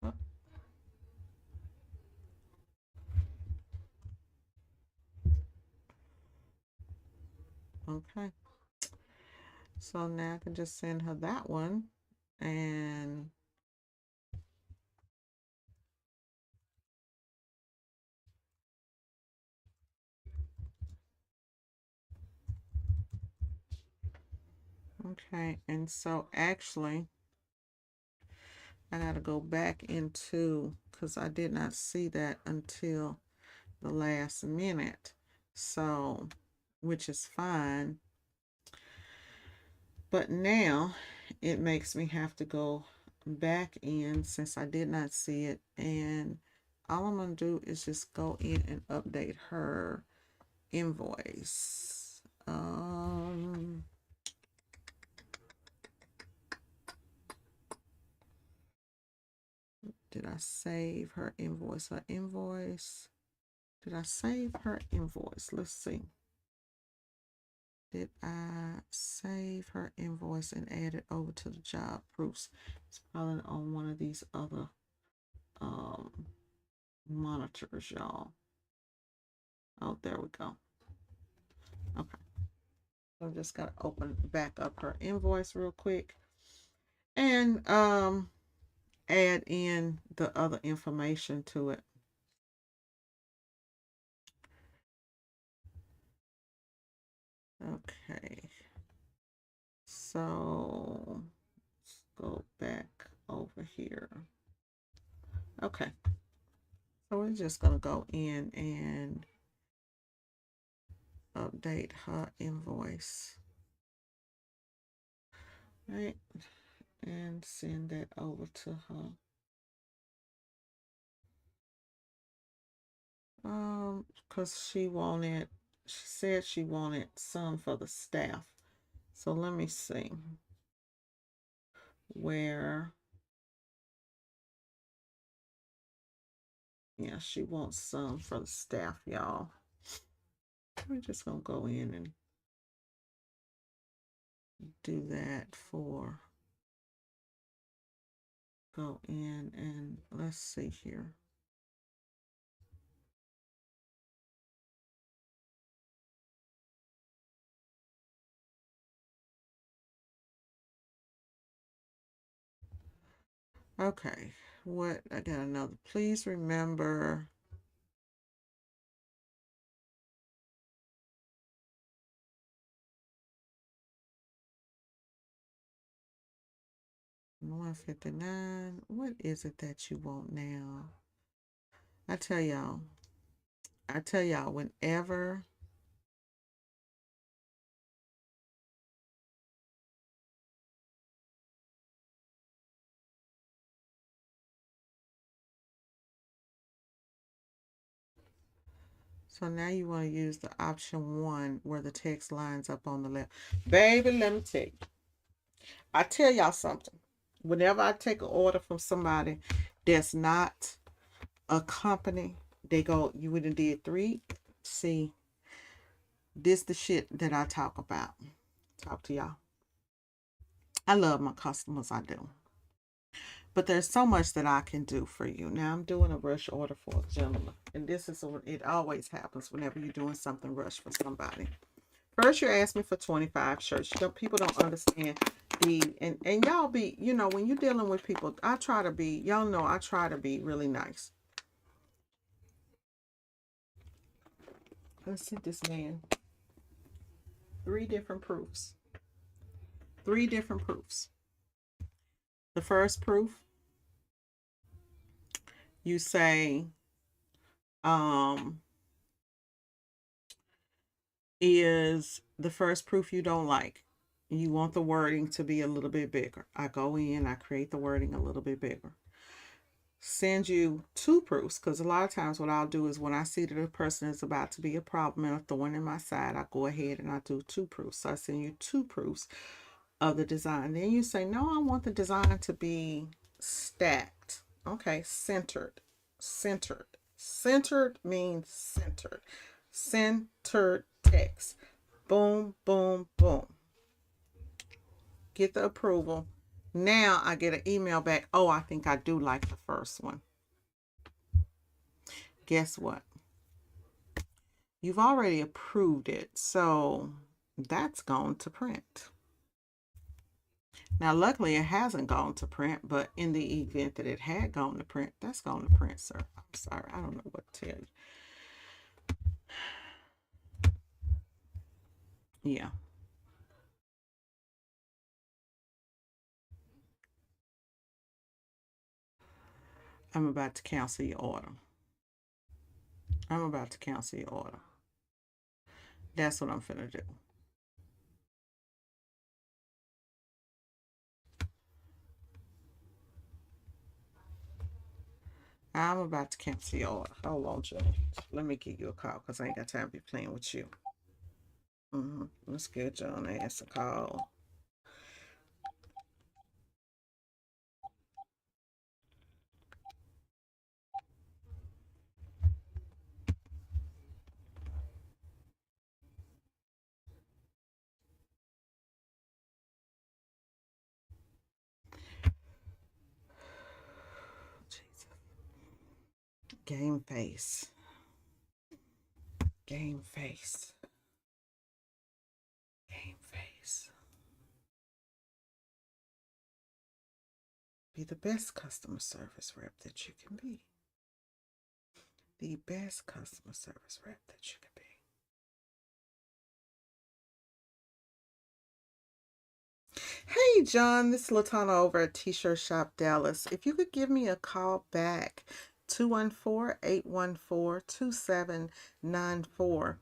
Oh. Okay. So now I can just send her that one. And okay, and so actually I got to go back into, because I did not see that until the last minute. So, which is fine. But now it makes me have to go back in since I did not see it. And all I'm going to do is just go in and update her invoice. Did I save her invoice? Her invoice. Did I save her invoice? Let's see. Did I save her invoice and add it over to the job proofs? It's probably on one of these other monitors, y'all. Oh, there we go. Okay. So I'm just gonna open back up her invoice real quick and add in the other information to it. Okay. So let's go back over here. Okay. So we're just gonna go in and update her invoice. Right, and send that over to her. Because she said she wanted some for the staff. So let me see where, yeah, she wants some for the staff, y'all. We're just gonna go in and do that for, go in and let's see here. Okay, what, I got another. Please remember, $159. What is it that you want now? I tell y'all, whenever so now you want to use the option 1 where the text lines up on the left. Baby, let me tell you. I tell y'all something. Whenever I take an order from somebody that's not a company, they go, you would have did 3. See, this the shit that I talk about. Talk to y'all. I love my customers, I do. But there's so much that I can do for you. Now I'm doing a rush order for a gentleman. And this is, it always happens whenever you're doing something rush for somebody. First, you asked me for 25 shirts. People don't understand and y'all be, when you're dealing with people, I try to be, y'all know I try to be really nice. Let's send this man 3 different proofs. 3 different proofs. The first proof, you say, is the first proof you don't like. You want the wording to be a little bit bigger. I go in, I create the wording a little bit bigger. Send you 2 proofs, because a lot of times what I'll do is when I see that a person is about to be a problem and a thorn in my side, I go ahead and I do 2 proofs. So I send you 2 proofs of the design. Then you say, no, I want the design to be stacked. Okay, centered. Centered. Centered means centered. Centered text. Boom, boom, boom. Get the approval. Now I get an email back. Oh, I think I do like the first one. Guess what? You've already approved it. So that's gone to print. Now, luckily, it hasn't gone to print, but in the event that it had gone to print, that's gone to print, sir. I'm sorry. I don't know what to tell you. Yeah. I'm about to cancel your order. I'm about to cancel your order. That's what I'm finna do. I'm about to cancel your order. Hold on, Joe. Let me give you a call because I ain't got time to be playing with you. Let's get John ass a call. Game face. Game face. Game face. Be the best customer service rep that you can be. The best customer service rep that you can be. Hey, John, this is Latana over at T-Shirt Shop Dallas. If you could give me a call back, 214-814-2794.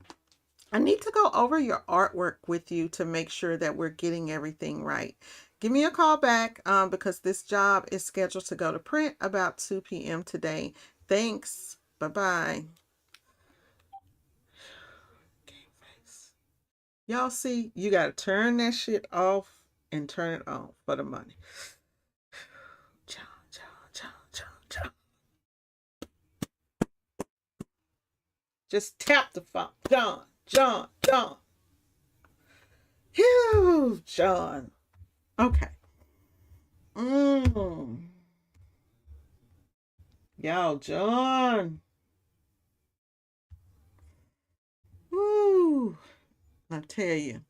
I need to go over your artwork with you to make sure that we're getting everything right. Give me a call back because this job is scheduled to go to print about 2 p.m. today. Thanks. Bye-bye. Y'all see, you got to turn that shit off and turn it on for the money. John, John, John, John, John. Just tap the phone. John, John, John. Phew, John. Okay. Y'all, John. Woo. I tell you.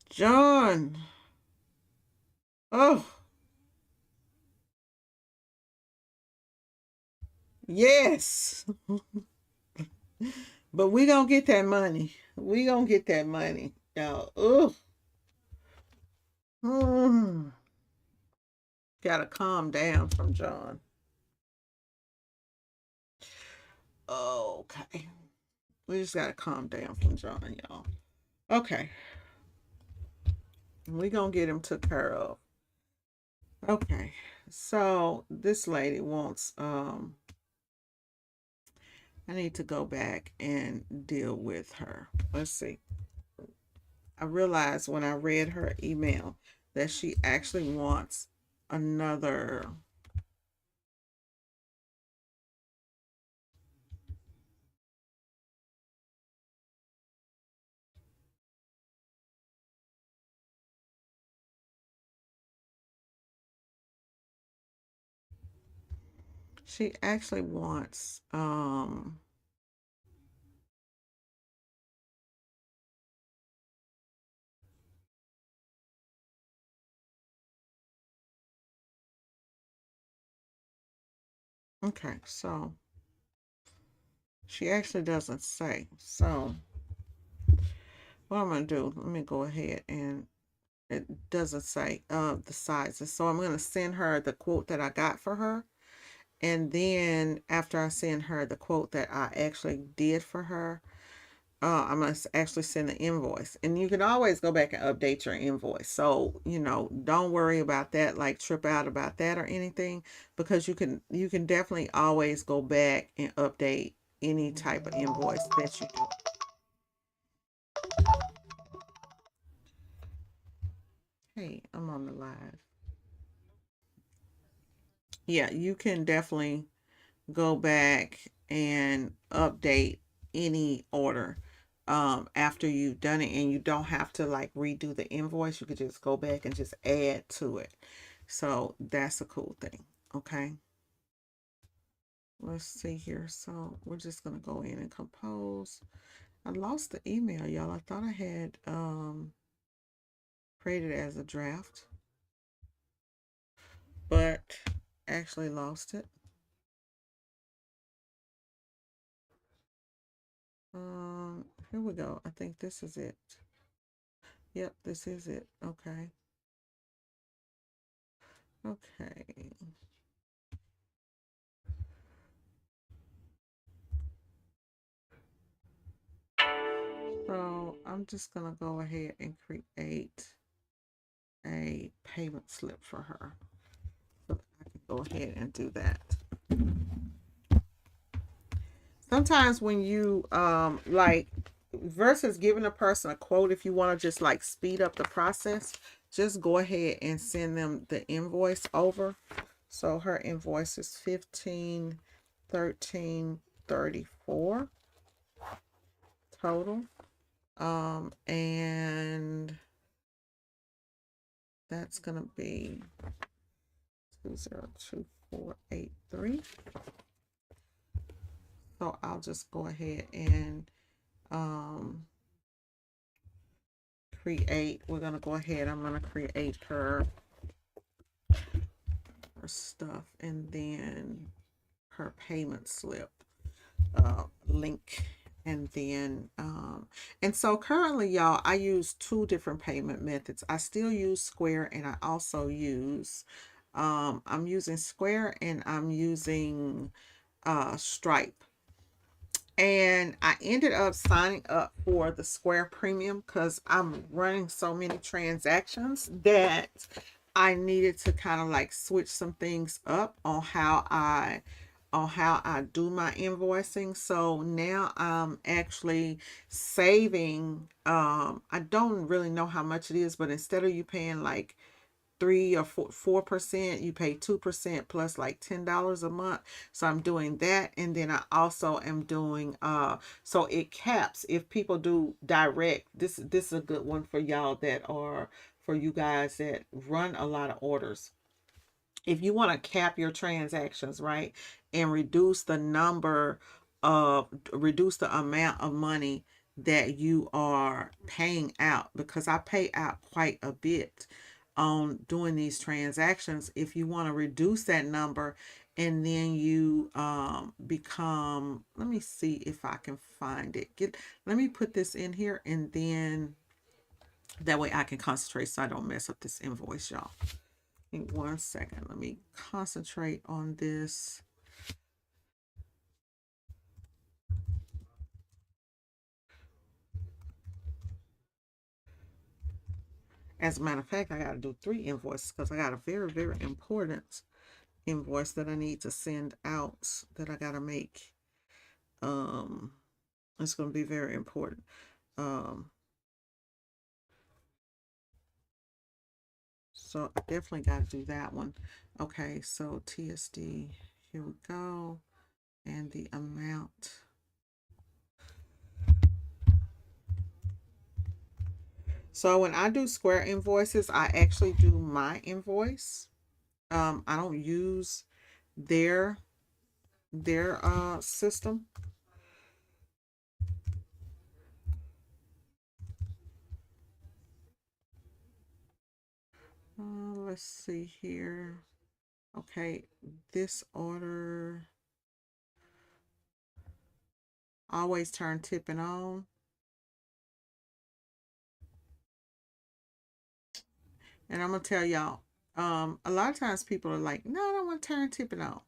John. Oh. Yes. But we gonna get that money. We gonna get that money. Y'all. Ugh. Gotta calm down from John. Okay. We just gotta calm down from John, y'all. Okay. We gonna get him took care of. Okay. So this lady wants I need to go back and deal with her. Let's see. I realized when I read her email that she actually wants another. She actually wants okay, so she actually doesn't say. So what I'm gonna do, let me go ahead and it doesn't say the sizes. So I'm gonna send her the quote that I got for her. And then after I send her the quote that I actually did for her, I'm going to actually send the invoice. And you can always go back and update your invoice. So, don't worry about that, like trip out about that or anything, because you can definitely always go back and update any type of invoice that you do. Hey, I'm on the live. Yeah, you can definitely go back and update any order after you've done it, and you don't have to like redo the invoice. You could just go back and just add to it. So that's a cool thing. Okay, let's see here. So we're just gonna go in and compose. I lost the email, y'all. I thought I had created it as a draft, but actually lost it. Here we go. I think this is it. Yep, this is it. Okay. Okay. So I'm just gonna go ahead and create a payment slip for her. So I can go ahead and do that. Sometimes when you like versus giving a person a quote, if you want to just like speed up the process, just go ahead and send them the invoice over. So her invoice is 151334 total. And that's gonna be 2024. 483. So I'll just go ahead and create. We're gonna go ahead. I'm gonna create her stuff, and then her payment slip link, and then and so currently, y'all, I use two different payment methods. I still use Square, and I also use I'm using Square, and I'm using Stripe. And I ended up signing up for the Square Premium because I'm running so many transactions that I needed to kind of like switch some things up on how I do my invoicing. So now I'm actually saving. I don't really know how much it is, but instead of you paying like 3 or 4%, you pay 2% plus like $10 a month. So I'm doing that, and then I also am doing so it caps if people do direct. This is a good one for y'all that are for you guys that run a lot of orders. If you want to cap your transactions, right, and reduce the amount of money that you are paying out, because I pay out quite a bit on doing these transactions. If you want to reduce that number, and then you become, let me see if I can find it. Let me put this in here, and then that way I can concentrate so I don't mess up this invoice, y'all. In 1 second, let me concentrate on this. As a matter of fact, I got to do 3 invoices because I got a very, very important invoice that I need to send out that I got to make. It's going to be very important. So I definitely got to do that one. Okay, so TSD, here we go. And the amount. So when I do Square invoices, I actually do my invoice. I don't use their system. Let's see here. Okay, this order, always turn tipping on. And I'm gonna tell y'all, a lot of times people are like, no, I don't want to turn tipping on.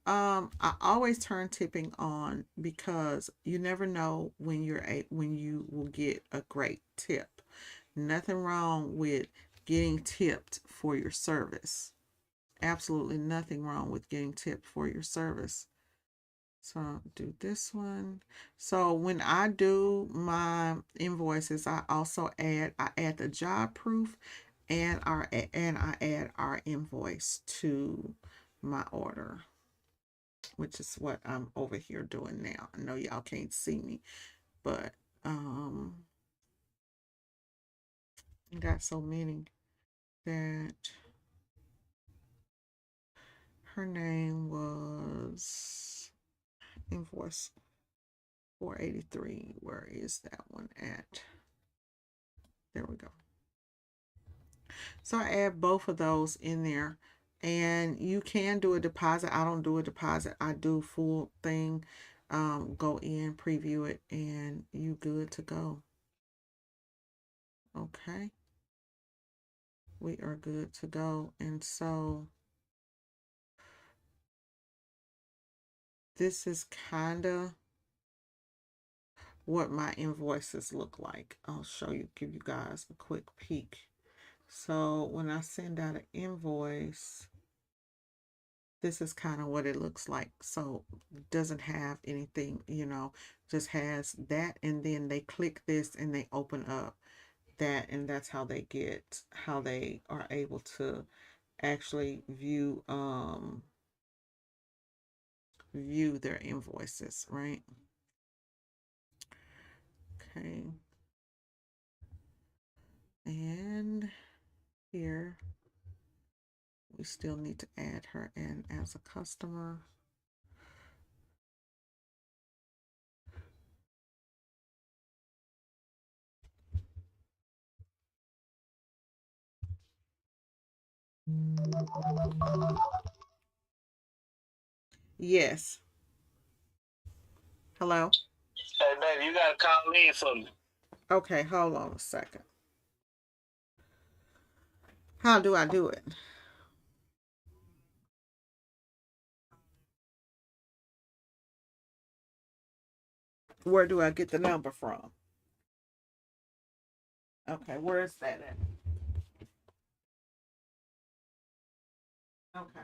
I always turn tipping on because you never know when when you will get a great tip. Nothing wrong with getting tipped for your service. Absolutely nothing wrong with getting tipped for your service. So I'll do this one. So when I do my invoices, I add the job proof, and I add our invoice to my order, which is what I'm over here doing now. I know y'all can't see me, but I got so many that her name was invoice 483. Where is that one at? There we go. So I add both of those in there, and you can do a deposit. I don't do a deposit. I do full thing. Go in, preview it, and you good to go. Okay. We are good to go. And so this is kind of what my invoices look like. I'll show you, give you guys a quick peek. So when I send out an invoice, this is kind of what it looks like. So it doesn't have anything, just has that, and then they click this and they open up that, and that's how they are able to actually view their invoices, right? Okay. And here We still need to add her in as a customer. Yes. Hello? Hey, baby, you gotta call in for me. Okay, hold on a second. How do I do it? Where do I get the number from? Okay, where is that at? Okay.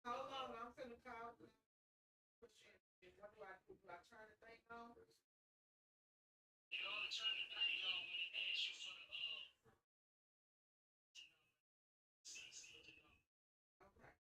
Hold on, I'm finna call. What do I do? Do I turn the thing on? Okay.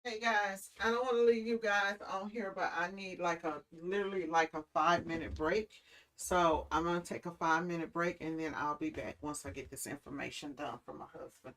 Hey guys, I don't want to leave you guys on here, but I need like a literally like a 5 minute break. So I'm gonna take a 5 minute break and then I'll be back once I get this information done for my husband.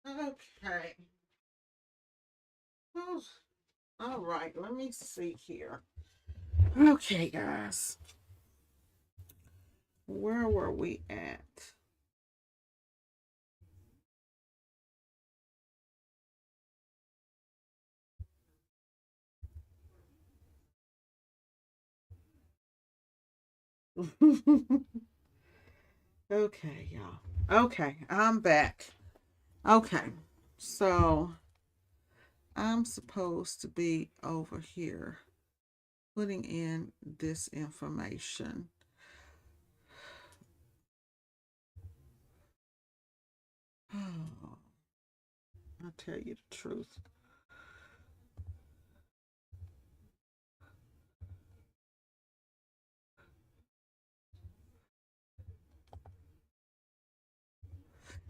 Okay. Whew. All right, let me see here. Okay, guys. Where were we at? Okay, y'all. Okay, I'm back. Okay, so I'm supposed to be over here putting in this information. Oh, I'll tell you the truth.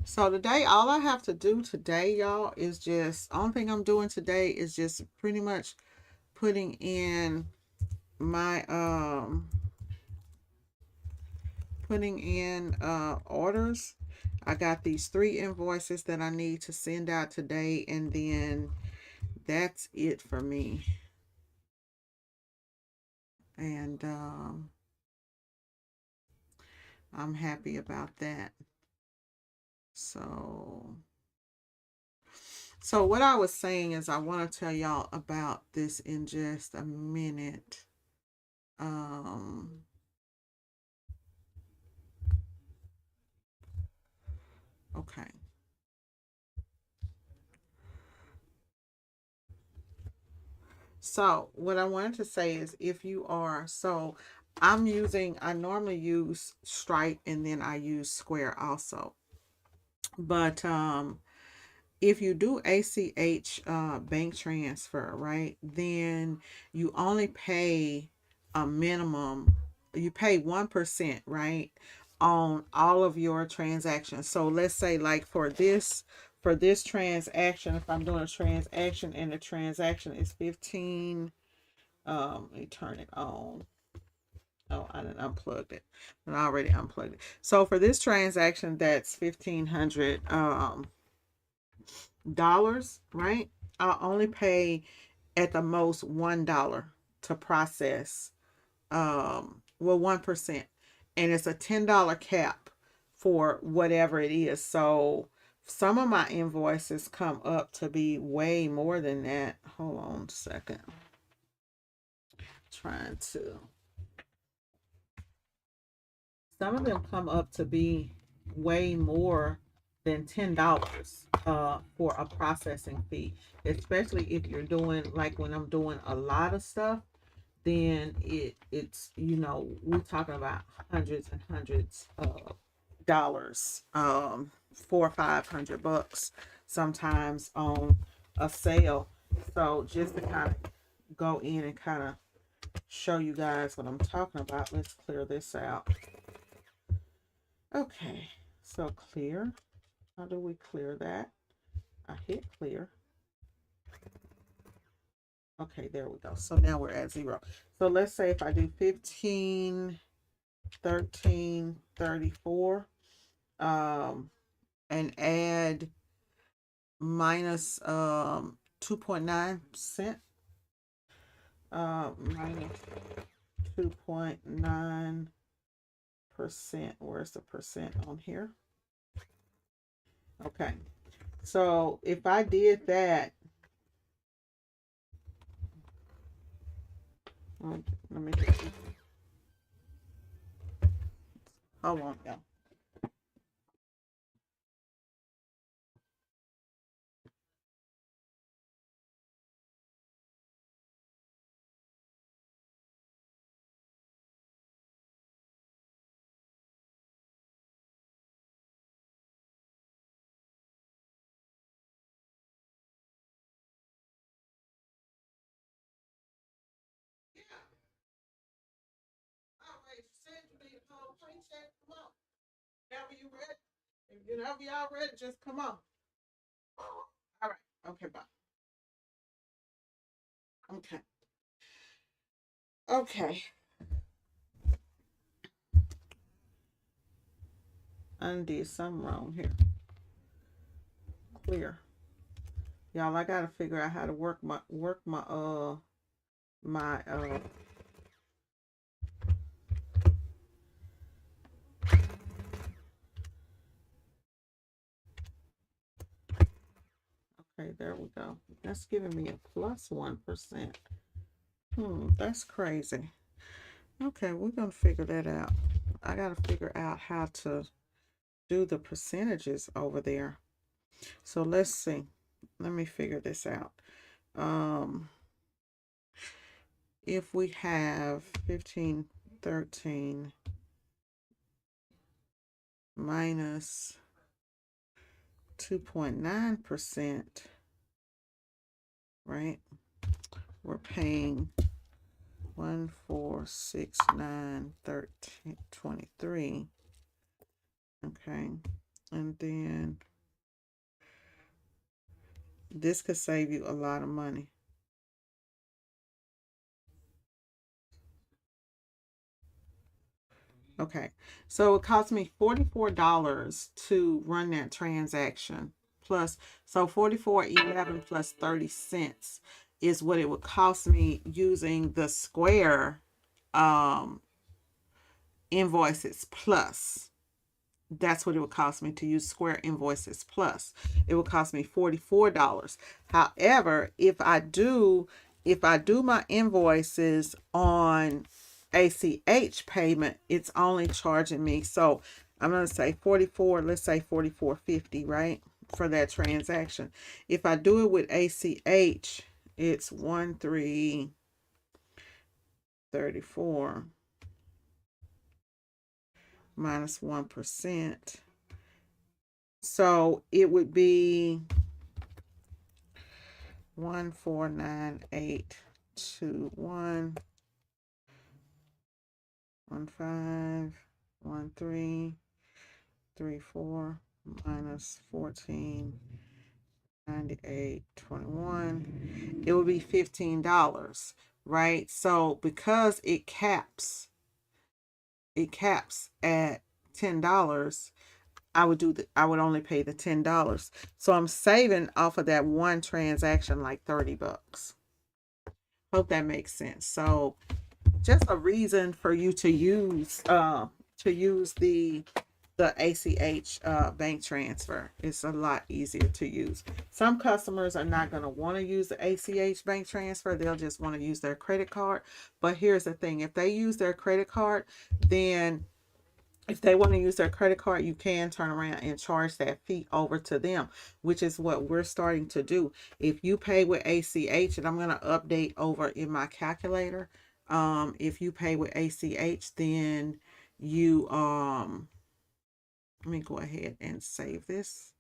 So today, all I have to do today, y'all, is just only thing I'm doing today is just pretty much putting in my putting in orders. I got these 3 invoices that I need to send out today, and then that's it for me. And I'm happy about that. So what I was saying is I want to tell y'all about this in just a minute. Um okay. So what I wanted to say is if you are I normally use Stripe and then I use Square also. But if you do ACH bank transfer, right, then you only pay a minimum, you pay 1%, right, on all of your transactions. So let's say like for this transaction, if I'm doing a transaction and the transaction is 15, let me turn it on. Oh, I didn't unplug it. And I already unplugged it. So for this transaction that's $1,500, right? I'll only pay at the most $1 to process 1%. And it's a $10 cap for whatever it is. So some of my invoices come up to be way more than that. Hold on a second. Trying to Some of them come up to be way more than $10 for a processing fee, especially if you're doing like when I'm doing a lot of stuff, then it's we're talking about hundreds and hundreds of dollars, 400 or 500 bucks sometimes on a sale. So just to kind of go in and kind of show you guys what I'm talking about, let's clear this out. Okay, so clear. How do we clear that? I hit clear. Okay, there we go. So now we're at 0. So let's say if I do 15, 13, 34, and add minus 2.9%, minus 2.9%. Where's the percent on here? Okay. So if I did that, let me just, hold on, y'all. All right, you said you need a whole paycheck. Come on. Whenever you ready. Whenever y'all ready, just come on. All right. Okay, bye. Okay. Okay. I did something wrong here. clear. Y'all, I gotta figure out how to work my my okay, there we go. That's giving me a plus 1%. That's crazy. Okay, we're gonna figure that out. I gotta figure out how to do the percentages over there. So let's see. Let me figure this out. Um, if we have 1513 minus 2.9%, right? We're paying 1, 4, 6, 9, 13, 23. Okay. And then this could save you a lot of money. Okay, so it cost me $44 to run that transaction. Plus, so 44.11 plus 30 cents is what it would cost me using the Square Invoices Plus. That's what it would cost me to use Square Invoices Plus. It would cost me $44. However, if I do my invoices on ACH payment, it's only charging me. So I'm going to say 44, let's say 44.50, right? For that transaction. If I do it with ACH, it's 1334 minus 1%. So it would be 149821 151334 minus 149821. It would be $15, right? So because it caps at $10, I would only pay the $10. So I'm saving off of that one transaction like $30. Hope that makes sense. So just a reason for you to use the ACH bank transfer. It's a lot easier to use. Some customers are not going to want to use the ACH bank transfer. They'll just want to use their credit card. But here's the thing. If they use their credit card, then if they want to use their credit card, you can turn around and charge that fee over to them, which is what we're starting to do. If you pay with ACH, and I'm going to update over in my calculator, if you pay with ACH, then you, let me go ahead and save this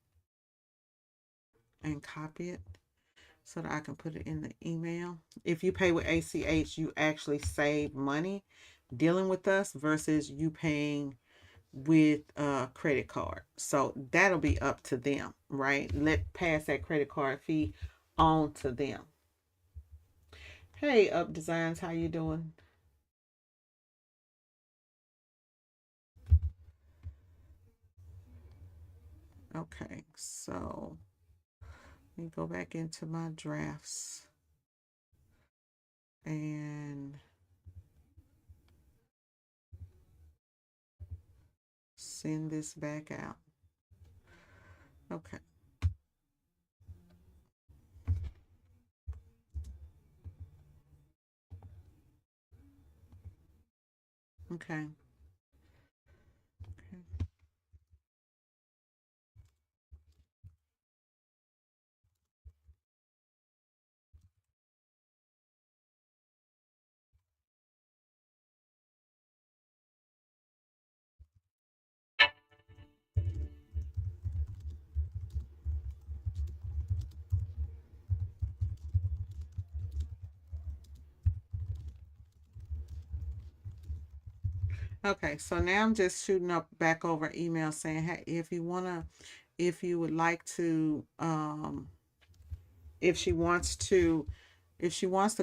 and copy it so that I can put it in the email. If you pay with ACH, you actually save money dealing with us versus you paying with a credit card. So that'll be up to them, right? Pass that credit card fee on to them. Hey, Up Designs, how you doing? Okay, so let me go back into my drafts and send this back out. Okay. Okay. Okay. Okay, so now I'm just shooting up back over email saying, hey, if you would like to, if she wants to,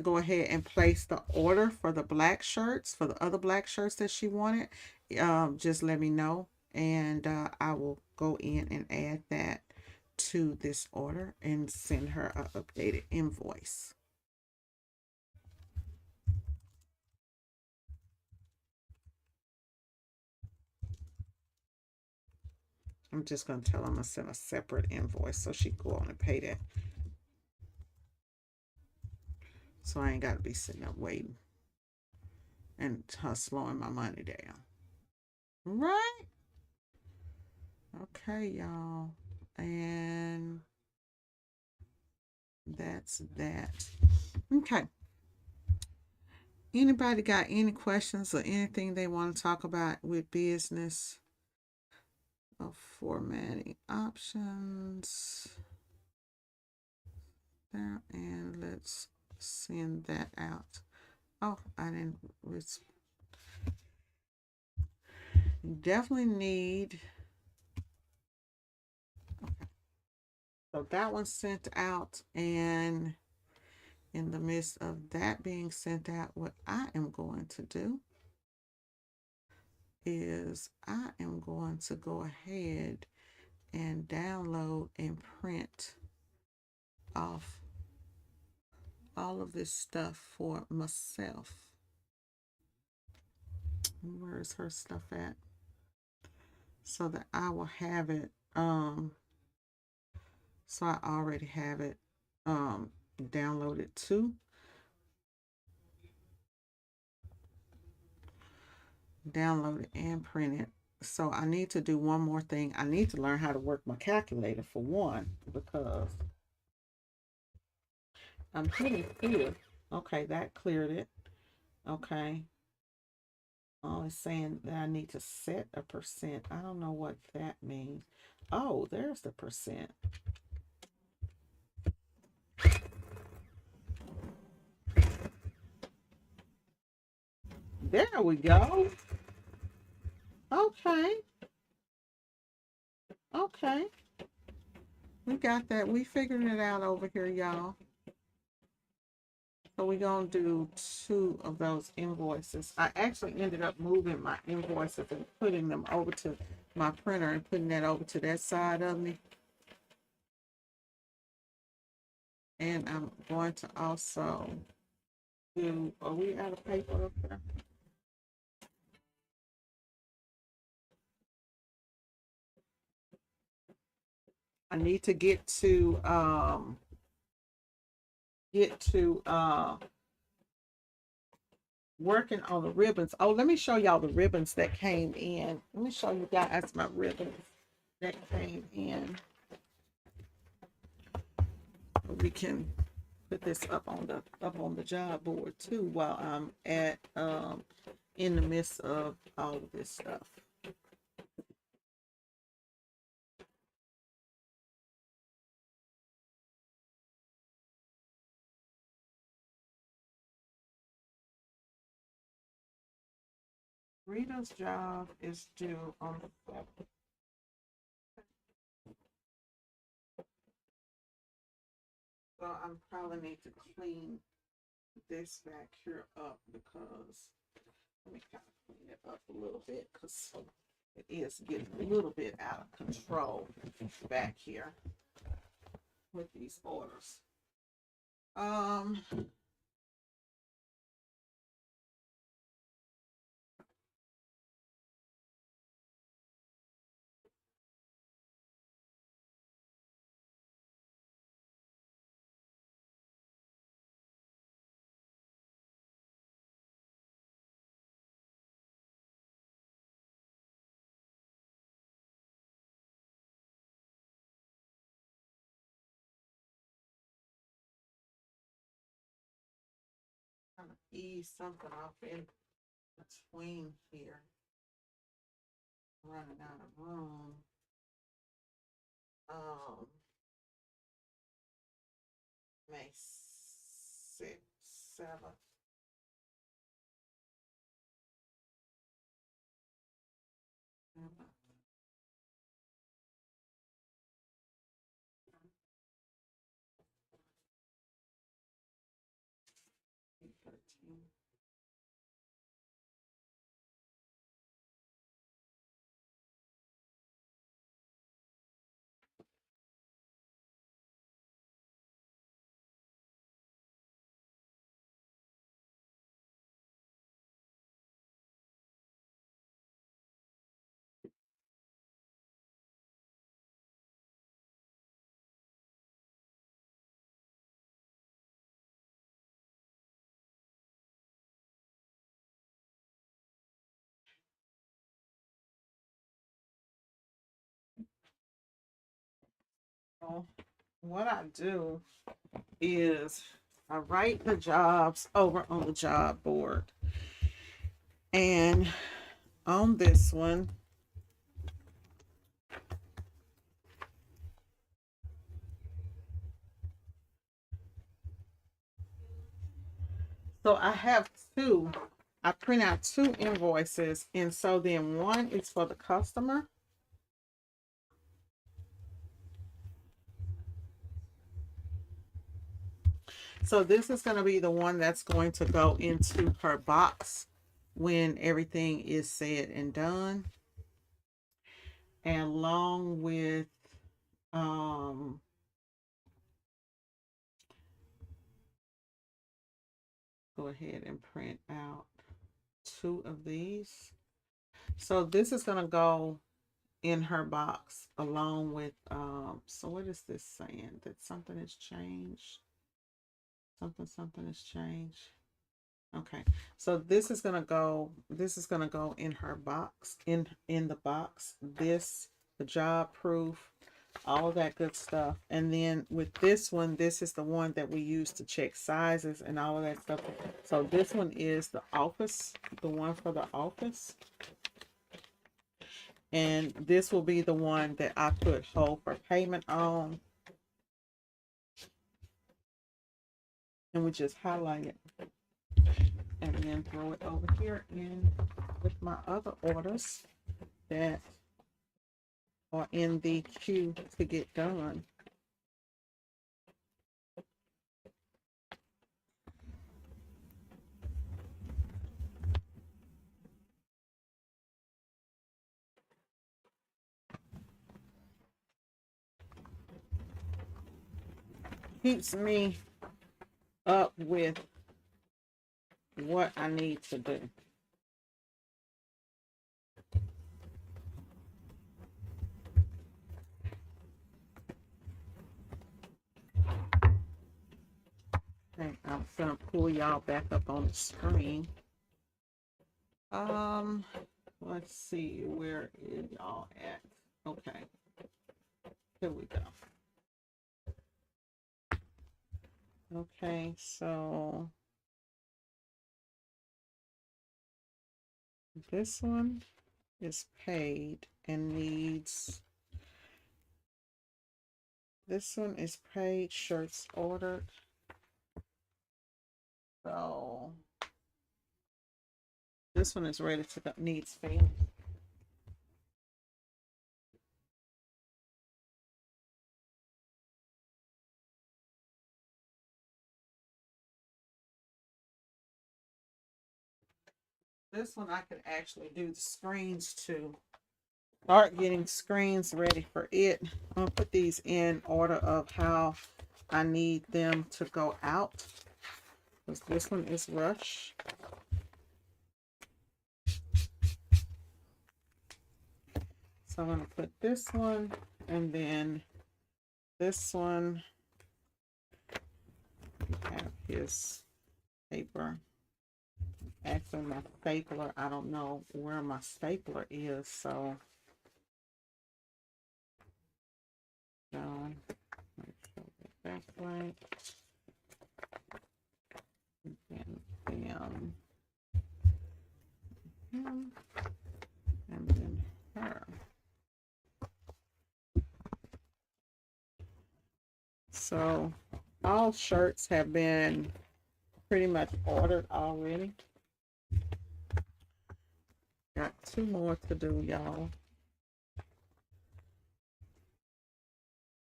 go ahead and place the order for the black shirts, for the other black shirts that she wanted, just let me know, and I will go in and add that to this order and send her an updated invoice. I'm just going to tell them to send a separate invoice so she can go on and pay that. So I ain't got to be sitting up waiting and her slowing my money down. Right? Okay, y'all. And that's that. Okay. Anybody got any questions or anything they want to talk about with business? Of formatting options. There, and let's send that out. Oh, I didn't. Definitely need. Okay. So that one's sent out, and in the midst of that being sent out, what I am going to do is I am going to go ahead and download and print off all of this stuff for myself. Where is her stuff at? So that I will have it. So I already have it downloaded too. Downloaded and printed. So I need to do one more thing. I need to learn how to work my calculator for one, because I'm pretty clear. Okay, that cleared it. Okay. Oh, it's saying that I need to set a percent. I don't know what that means. Oh, there's the percent. There we go. Okay. Okay. We got that. We figuring it out over here, y'all. So we're going to do 2 of those invoices. I actually ended up moving my invoices and putting them over to my printer and putting that over to that side of me. And I'm going to also do, are we out of paper up there? I need to get to working on the ribbons. Oh, let me show y'all the ribbons that came in. Let me show you guys my ribbons that came in. We can put this up on the job board too while I'm at in the midst of all of this stuff. Rita's job is due on the 7th. So I probably need to clean this back here up, because let me kind of clean it up a little bit, because it is getting a little bit out of control back here with these orders. Trying to ease something off in between here. Running out of room. May 6th, 7th. So what I do is I write the jobs over on the job board. And on this one, so I have two. I print out two invoices, and so then one is for the customer. So this is going to be the one that's going to go into her box when everything is said and done. And along with go ahead and print out two of these. So this is going to go in her box along with so what is this saying? That something has changed? Something has changed. Okay. So this is going to go in her box, in the box. This, the job proof, all of that good stuff. And then with this one, this is the one that we use to check sizes and all of that stuff. So this one is the office, the one for the office. And this will be the one that I put hold for payment on. And we just highlight it. And then throw it over here in with my other orders that are in the queue to get done. Keeps me up with what I need to do. Okay, I'm gonna pull y'all back up on the screen. Let's see, where is y'all at? Okay, here we go. Okay, so this one is paid and needs, this one is paid, shirts ordered. So this one is ready to go, needs finished. This one I could actually do the screens too. Start getting screens ready for it. I'll put these in order of how I need them to go out. Because this one is rush. So I'm going to put this one and then this one. Have his paper. Actually, my stapler, I don't know where my stapler is, so make sure that's right. And then him, and then her. So all shirts have been pretty much ordered already. Got two more to do, y'all.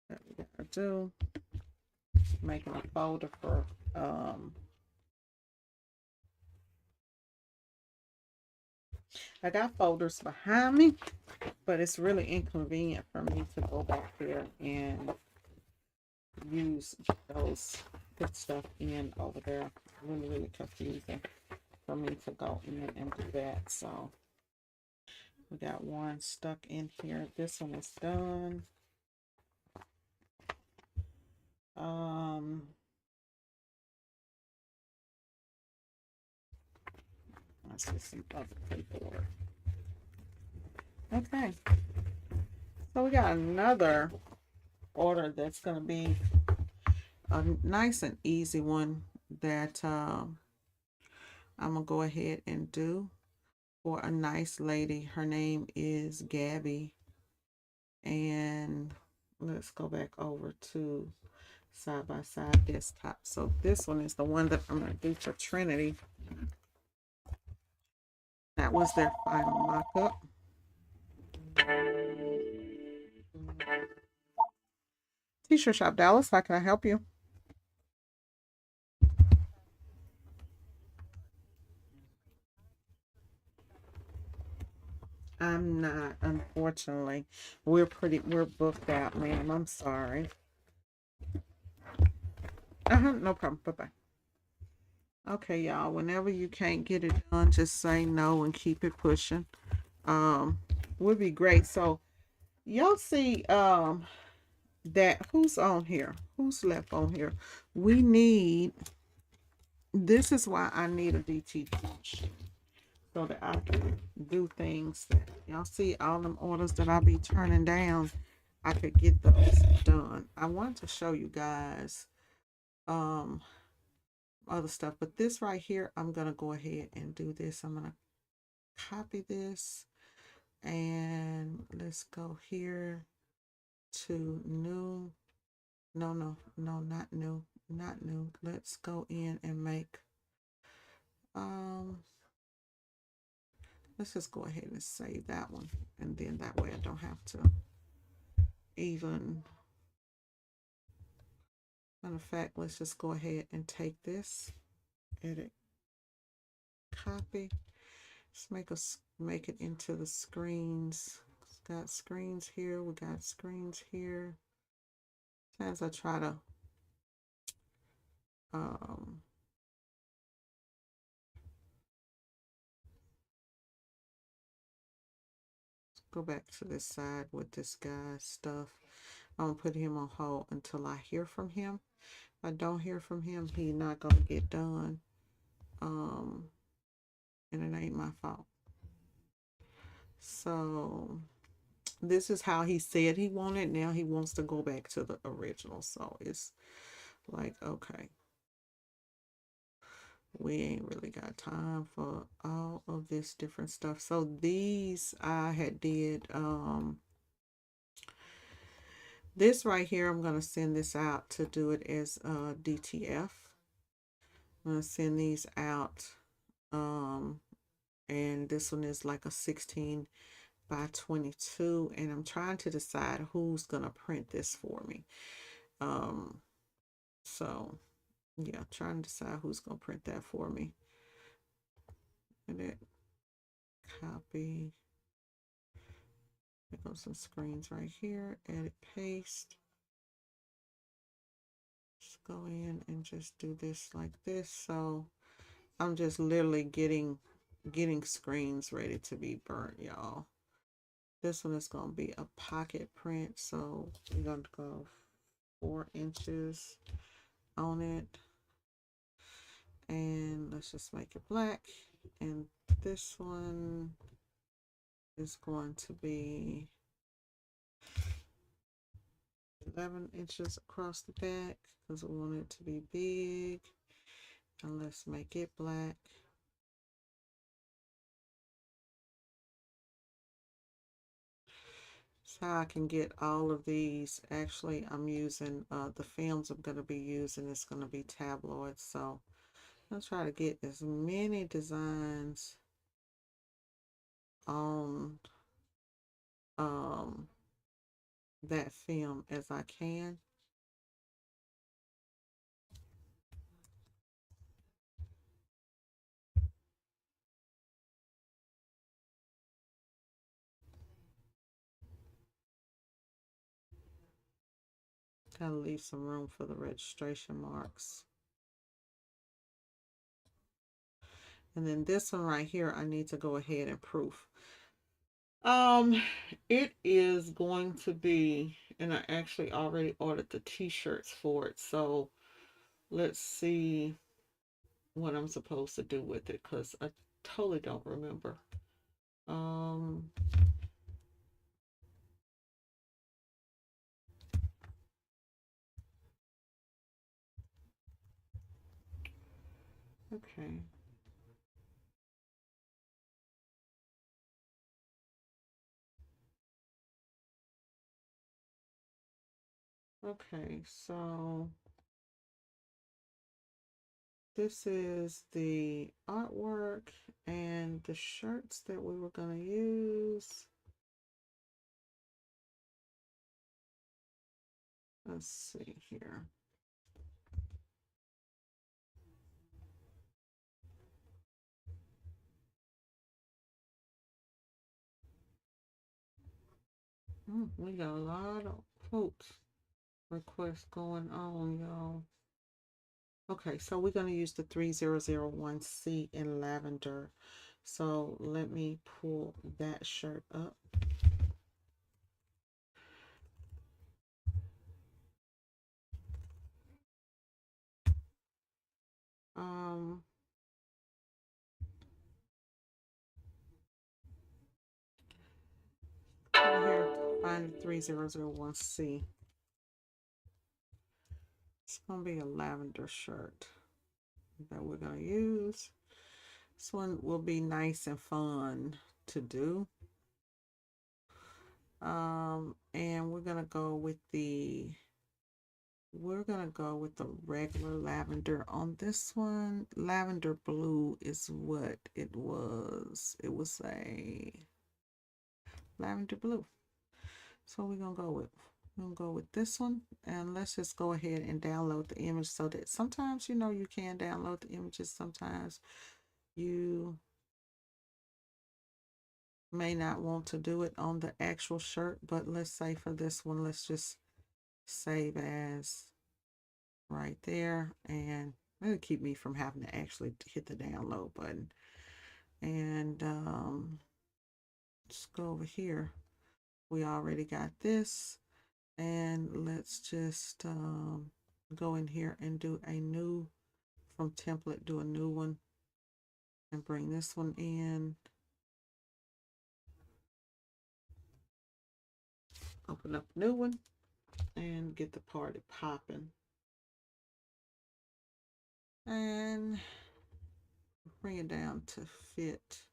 That we gotta do. Making a folder for I got folders behind me, but it's really inconvenient for me to go back there and use those, put stuff in over there. Really, really confusing for me to go in and do that. So we got one stuck in here. This one is done. Let's see some other paperwork. Okay. So we got another order that's going to be a nice and easy one that I'm going to go ahead and do for a nice lady. Her name is Gabby. And let's go back over to side by side desktop. So this one is the one that I'm going to do for Trinity. That was their final mock-up. T-shirt shop Dallas, how can I help you? I'm not, unfortunately. We're booked out, ma'am. I'm sorry. No problem. Bye-bye. Okay, y'all. Whenever you can't get it done, just say no and keep it pushing. Um, would be great. So y'all see that who's on here? Who's left on here? We need, this is why I need a DT so that I can do things that y'all see all them orders that I be turning down. I could get those done. I wanted to show you guys um other stuff, but this right here, I'm gonna go ahead and do this. I'm gonna copy this and let's go here to new. No, not new, not new. Let's go in and make um let's just go ahead and save that one, and then that way I don't have to even, matter of fact, let's just go ahead and take this, edit, copy. Let's make it into the screens. It's got screens here. We got screens here. As I try to um go back to this side with this guy's stuff. I'm gonna put him on hold until I hear from him. If I don't hear from him, he's not gonna get done. And it ain't my fault. So this is how he said he wanted. Now he wants to go back to the original. So it's like, okay, we ain't really got time for all of this different stuff. So these I had did this right here. I'm going to send this out to do it as DTF. I'm going to send these out and this one is like a 16 by 22, and I'm trying to decide who's gonna print this for me. So yeah, trying to decide who's gonna print that for me. Edit, copy. There goes some screens right here. Edit, paste. Just go in and just do this like this. So I'm just literally getting screens ready to be burnt, y'all. This one is gonna be a pocket print, so we're gonna go 4 inches on it, and let's just make it black. And this one is going to be 11 inches across the back because we want it to be big. And let's make it black. So I can get all of these. Actually, I'm using the films I'm going to be using. It's going to be tabloid. So I'll try to get as many designs on that film as I can. Gotta leave some room for the registration marks. And then this one right here, I need to go ahead and proof. It is going to be, and I actually already ordered the t-shirts for it. So let's see what I'm supposed to do with it, because I totally don't remember. Um, Okay. Okay, so this is the artwork and the shirts that we were going to use. Let's see here. We got a lot of quotes requests going on, y'all. Okay, so we're going to use the 3001C in lavender. So let me pull that shirt up. Um, over here, find the 3001C. It's going to be a lavender shirt that we're going to use. This one will be nice and fun to do. And we're going to go with the regular lavender on this one. Lavender blue is what it was. It was a lavender blue. So we're gonna go with this one, and let's just go ahead and download the image so that sometimes you can download the images, sometimes you may not want to do it on the actual shirt, but let's say for this one, let's just save as right there, and it'll keep me from having to actually hit the download button. And let's go over here. We already got this, and let's just go in here and do a new from template, do a new one, and bring this one in. Open up a new one and get the party popping. And bring it down to fit.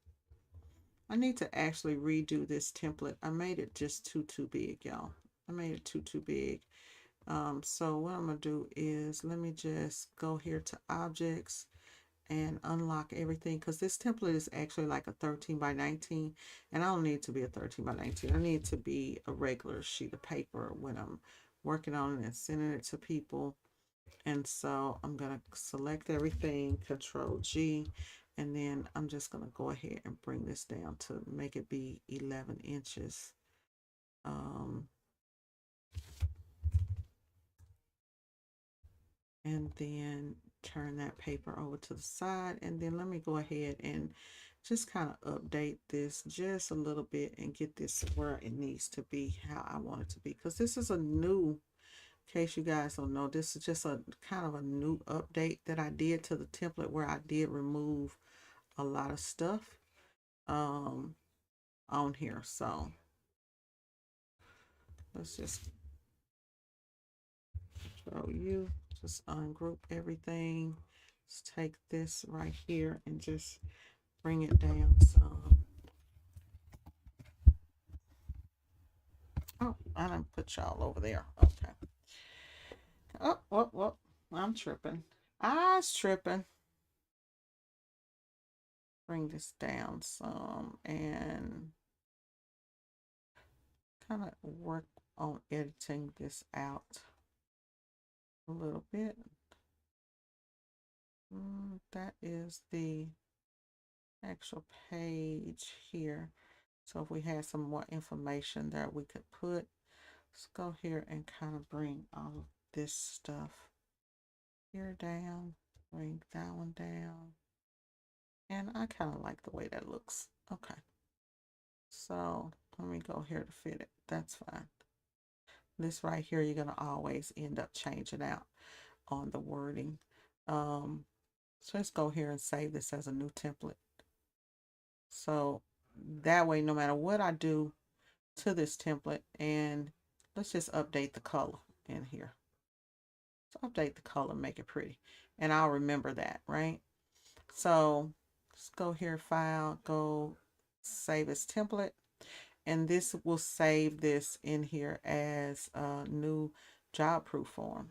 I need to actually redo this template. I made it just too big, y'all. I made it too big. So what I'm gonna do is let me just go here to objects and unlock everything, because this template is actually like a 13 by 19, and I don't need it to be a 13 by 19. I need it to be a regular sheet of paper when I'm working on it and sending it to people. And so I'm gonna select everything, Control G, and then I'm just gonna go ahead and bring this down to make it be 11 inches. And then turn that paper over to the side, and then let me go ahead and just kind of update this just a little bit and get this where it needs to be, how I want it to be, because this is a new, in case you guys don't know, this is just a kind of a new update that I did to the template, where I did remove a lot of stuff on here. So let's just show you, just ungroup everything. Let's take this right here and just bring it down some. Oh, I didn't put y'all over there. Okay. Oh, I'm tripping. I was tripping. Bring this down some and kind of work on editing this out a little bit. That is the actual page here. So if we had some more information there we could put, let's go here and kind of bring all of this stuff here down, bring that one down. And I kind of like the way that looks. Okay. So let me go here to fit it. That's fine. This right here, you're going to always end up changing out on the wording. So let's go here and save this as a new template. So that way, no matter what I do to this template, and let's just update the color in here. So update the color, make it pretty. And I'll remember that, right? So let's go here, file, go save as template. And this will save this in here as a new job proof form.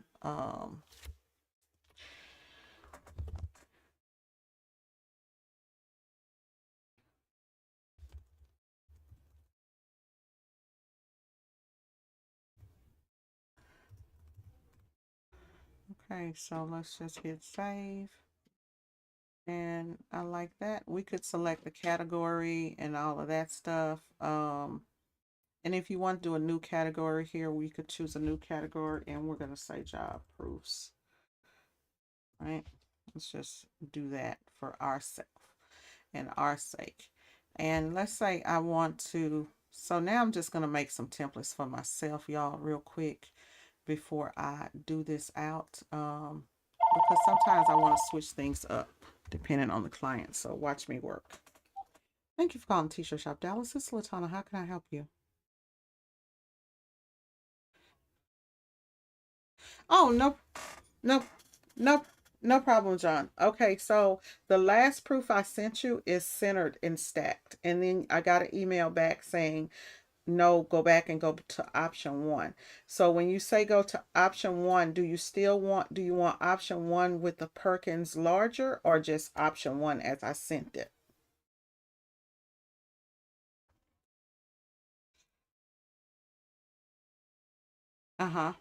Okay, so let's just hit save. And I like that. We could select the category and all of that stuff. And if you want to do a new category here, we could choose a new category and we're going to say job proofs. Right? Let's just do that for ourselves and our sake. And let's say I want to, so now I'm just going to make some templates for myself, y'all, real quick before I do this out. Because sometimes I want to switch things up depending on the client. So watch me work. Thank you for calling T-Shirt Shop Dallas. This is Latana. How can I help you? Oh, no, no, no, no problem, John. Okay, so the last proof I sent you is centered and stacked. And then I got an email back saying, no, go back and go to option one. So when you say go to option one, do you want option one with the Perkins larger or just option one as I sent it? Uh-huh.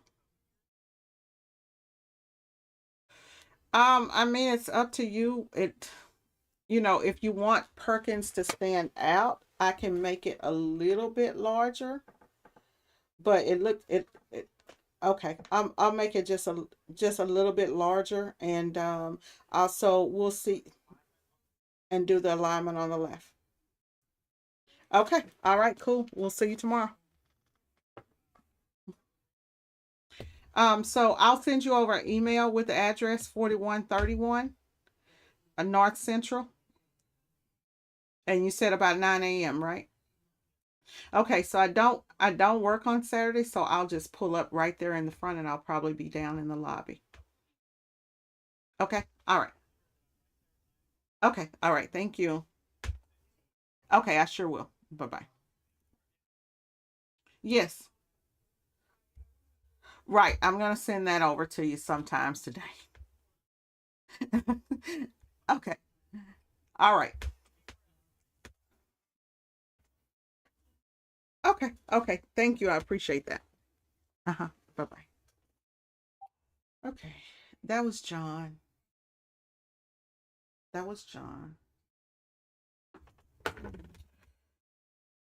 I mean, it's up to you. If you want Perkins to stand out, I can make it a little bit larger, but it okay. I'll make it just a little bit larger, and also we'll see and do the alignment on the left. Okay. All right, cool. We'll see you tomorrow. So I'll send you over an email with the address 4131 North Central, and you said about 9 a.m., right? Okay, so I don't work on Saturday, so I'll just pull up right there in the front and I'll probably be down in the lobby. Okay. All right. Okay. All right. Thank you. Okay, I sure will. Bye-bye. Yes. Right. I'm going to send that over to you sometimes today. Okay. All right. Okay. Okay. Thank you. I appreciate that. Uh-huh. Bye-bye. Okay. That was John. That was John.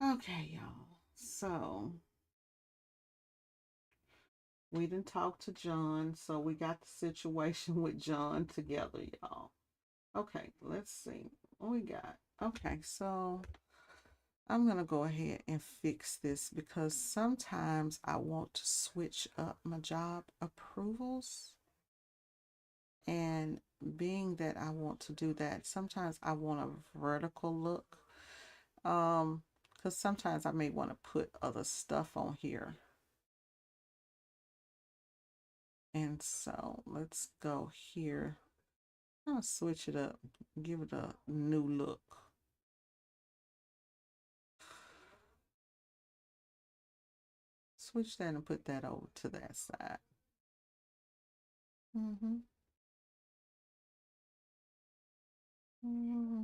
Okay, y'all. So we didn't talk to John, so we got the situation with John together, y'all. Okay, let's see what we got. Okay, so I'm gonna go ahead and fix this because sometimes I want to switch up my job approvals. And being that I want to do that, sometimes I want a vertical look. Because sometimes I may want to put other stuff on here. And so let's go here. I'm gonna switch it up, give it a new look. Switch that and put that over to that side. Mm-hmm. Mm-hmm.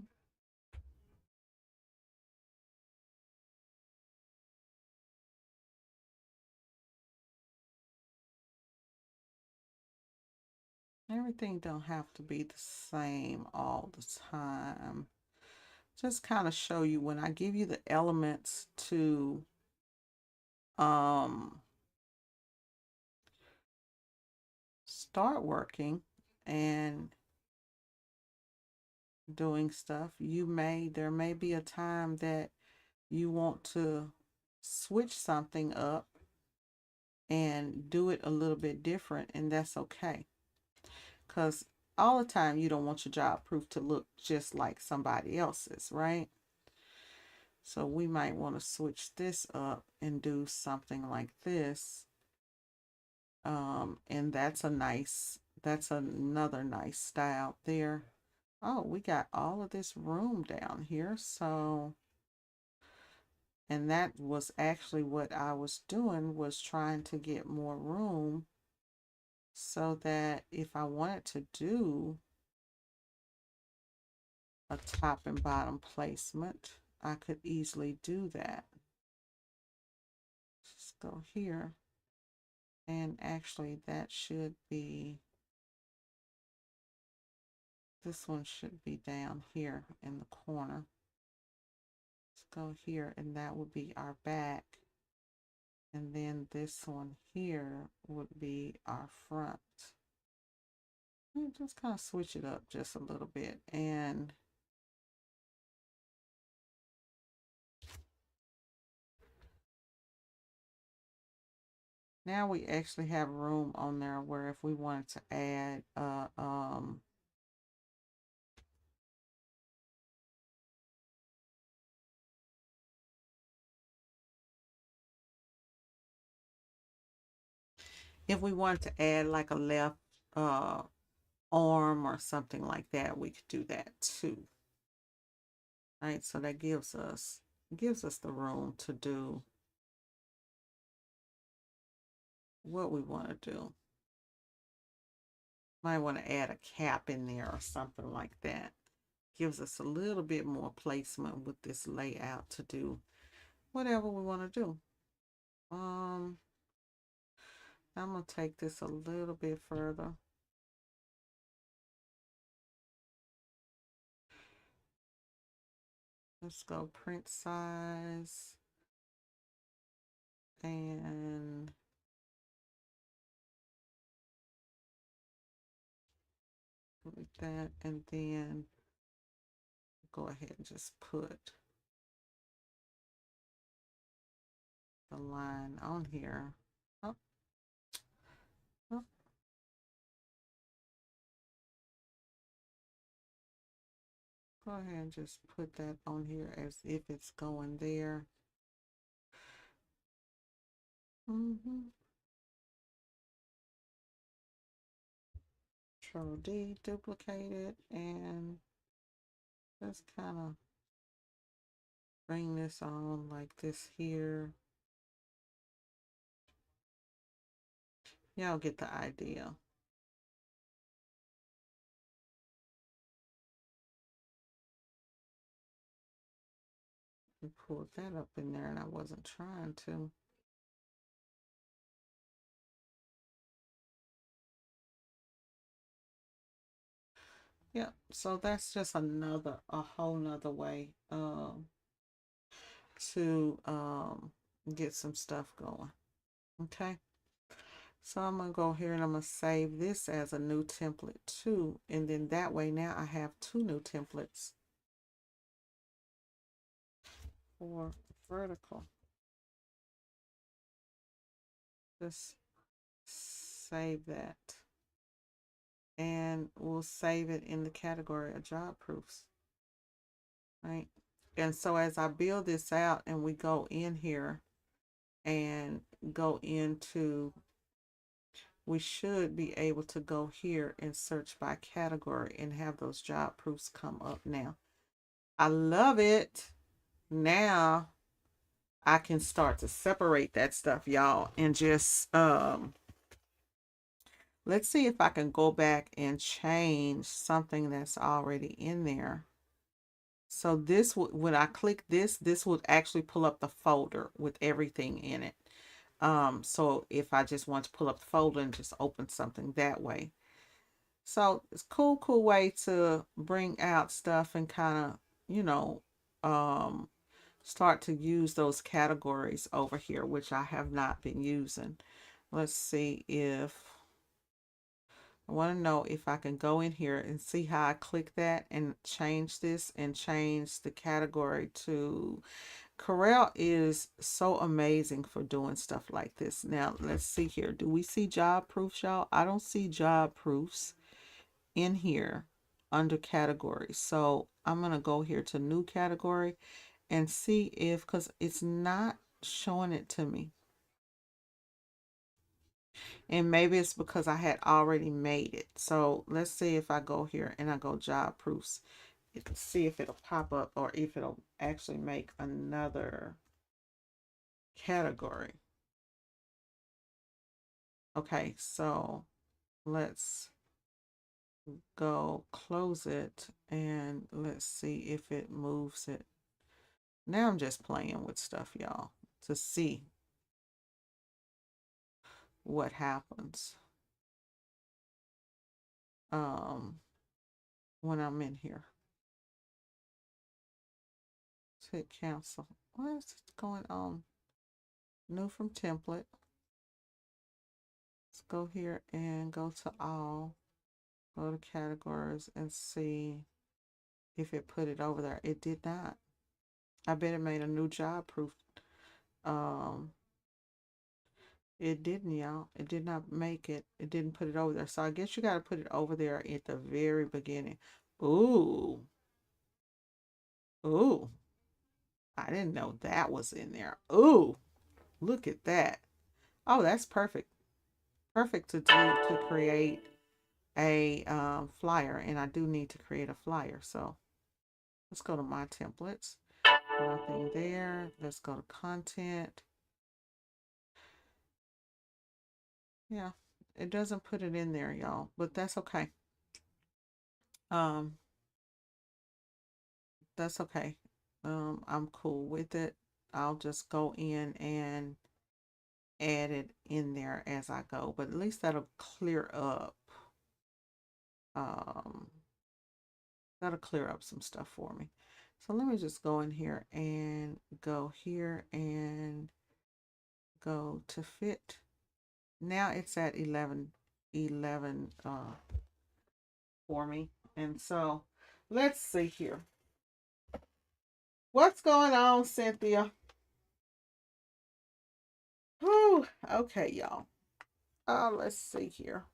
Everything don't have to be the same all the time. Just kind of show you when I give you the elements to um start working and doing stuff, there may be a time that you want to switch something up and do it a little bit different, and that's okay. Because all the time, you don't want your job proof to look just like somebody else's, right? So we might want to switch this up and do something like this. And that's another nice style there. oh, we got all of this room down here. So, and that was actually what I was doing, was trying to get more room so that if I wanted to do a top and bottom placement, I could easily do that. Just go here. And actually that should be, this one should be down here in the corner. Let's go here, and that would be our back. And then this one here would be our front. Just kind of switch it up just a little bit. And now we actually have room on there where if we wanted to add if we wanted to add like a left arm or something like that, we could do that too. Right, so that gives us the room to do what we want to do. Might want to add a cap in there or something like that. Gives us a little bit more placement with this layout to do whatever we want to do. I'm gonna take this a little bit further. Let's go print size and like that, and then go ahead and just put the line on here. Oh, oh. Go ahead and just put that on here as if it's going there. Control D, duplicate it, and just kind of bring this on like this here. Y'all get the idea. We pulled that up in there and I wasn't trying to. Yeah, so that's just a whole nother way to get some stuff going. Okay. So I'm going to go here and I'm going to save this as a new template too. And then that way now I have two new templates for vertical. Just save that. And we'll save it in the category of job proofs. Right. And so as I build this out and we go in here and go into, we should be able to go here and search by category and have those job proofs come up now. I love it. Now I can start to separate that stuff, y'all, and just let's see if I can go back and change something that's already in there. So this would, when I click this would actually pull up the folder with everything in it. So if I just want to pull up the folder and just open something that way. So it's cool way to bring out stuff and kind of, you know, start to use those categories over here, which I have not been using. Let's see if I want to know if I can go in here and see how I click that and change this and change the category to Corel. Is so amazing for doing stuff like this. Now let's see here. Do we see job proofs, y'all? I don't see job proofs in here under categories. So I'm going to go here to new category and see if, because it's not showing it to me. And maybe it's because I had already made it. So let's see if I go here and I go job proofs, see if it'll pop up or if it'll actually make another category. Okay, so let's go close it and let's see if it moves it. Now I'm just playing with stuff, y'all, to see what happens when I'm in here. Hit cancel. What is going on? New from template. Let's go here and go to all. Go to categories and see if it put it over there. It did not. I bet it made a new job proof. It didn't, y'all. It did not make it. It didn't put it over there. So I guess you got to put it over there at the very beginning. Ooh. Ooh. I didn't know that was in there. Ooh. Look at that. Oh, that's perfect. Perfect to do to create a flyer. And I do need to create a flyer. So let's go to my templates. Nothing there. Let's go to content. Yeah, it doesn't put it in there, y'all, but that's okay. Um, that's okay. I'm cool with it. I'll just go in and add it in there as I go, but at least that'll clear up. Um, that'll clear up some stuff for me. So let me just go in here and go here and go to fit. Now it's at 11 for me. And so let's see here. What's going on, Cynthia? Whew. Okay, y'all. Let's see here.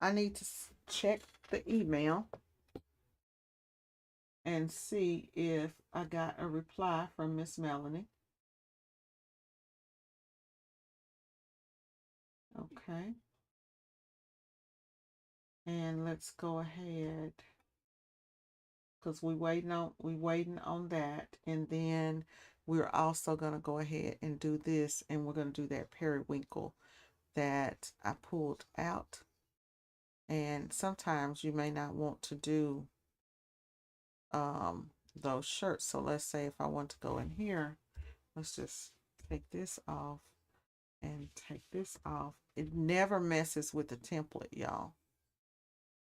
I need to check the email and see if I got a reply from Miss Melanie. Okay. And let's go ahead because we waiting on that, and then we're also gonna go ahead and do this, and we're gonna do that periwinkle that I pulled out. And sometimes you may not want to do those shirts. So let's say if I want to go in here, let's just take this off and take this off. It never messes with the template, y'all.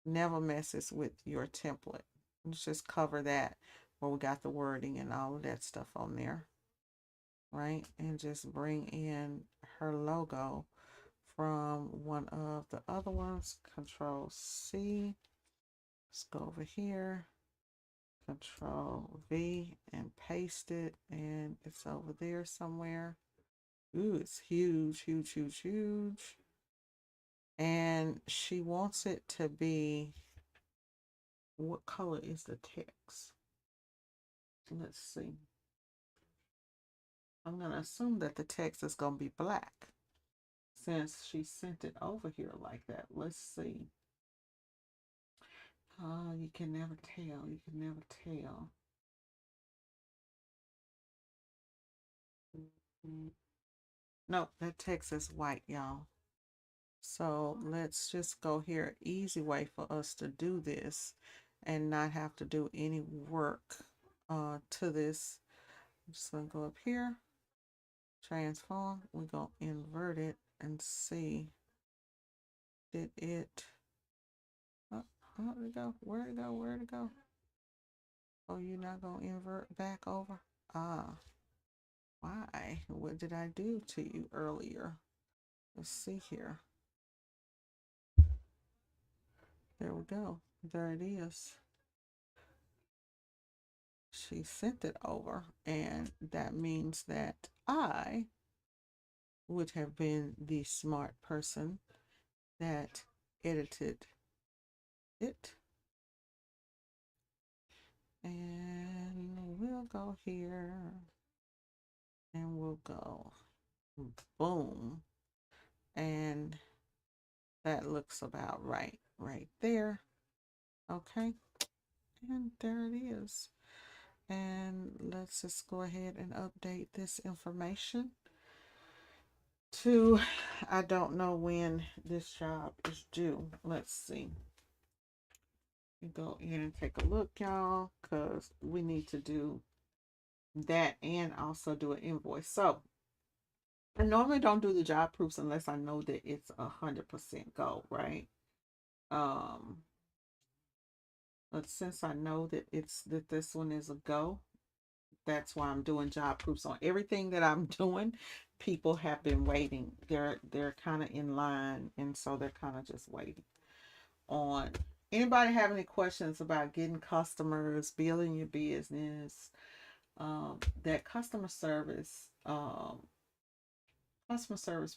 Never messes with your template. Let's just cover that where we got the wording and all of that stuff on there, right? And just bring in her logo from one of the other ones. Control C. Let's go over here. Control V and paste it, and it's over there somewhere. Ooh, it's huge, huge, huge, huge. And she wants it to be, what color is the text? Let's see. I'm going to assume that the text is going to be black since she sent it over here like that. Let's see. Oh, you can never tell. You can never tell. No, that text is white, y'all. So let's just go here. Easy way for us to do this and not have to do any work to this. I'm just going to go up here, transform. We're going to invert it and see. Did it? Oh, where'd it go? Where'd it go? Where'd it go? Oh, you're not going to invert back over? Ah, why? What did I do to you earlier? Let's see here. There we go. There it is. She sent it over, and that means that I would have been the smart person that edited it. And we'll go here and we'll go boom. And that looks about right there. Okay. And there it is. And let's just go ahead and update this information to, I don't know when this job is due. Let's see. You go in and take a look, y'all, because we need to do that and also do an invoice. So I normally don't do the job proofs unless I know that it's 100% go, right? Um, but since I know that this one is a go, that's why I'm doing job proofs on everything that I'm doing. People have been waiting. They're kind of in line, and so they're kind of just waiting on. Anybody have any questions about getting customers, building your business? That customer service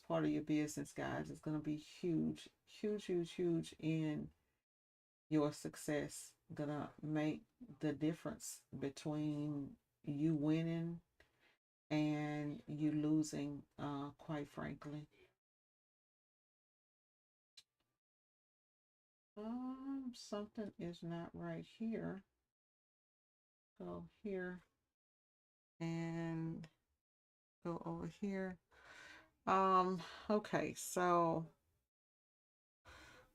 part of your business, guys, is going to be huge, huge, huge, huge in your success. Gonna make the difference between you winning and you losing, quite frankly. Something is not right here. Go here and go over here. Okay, so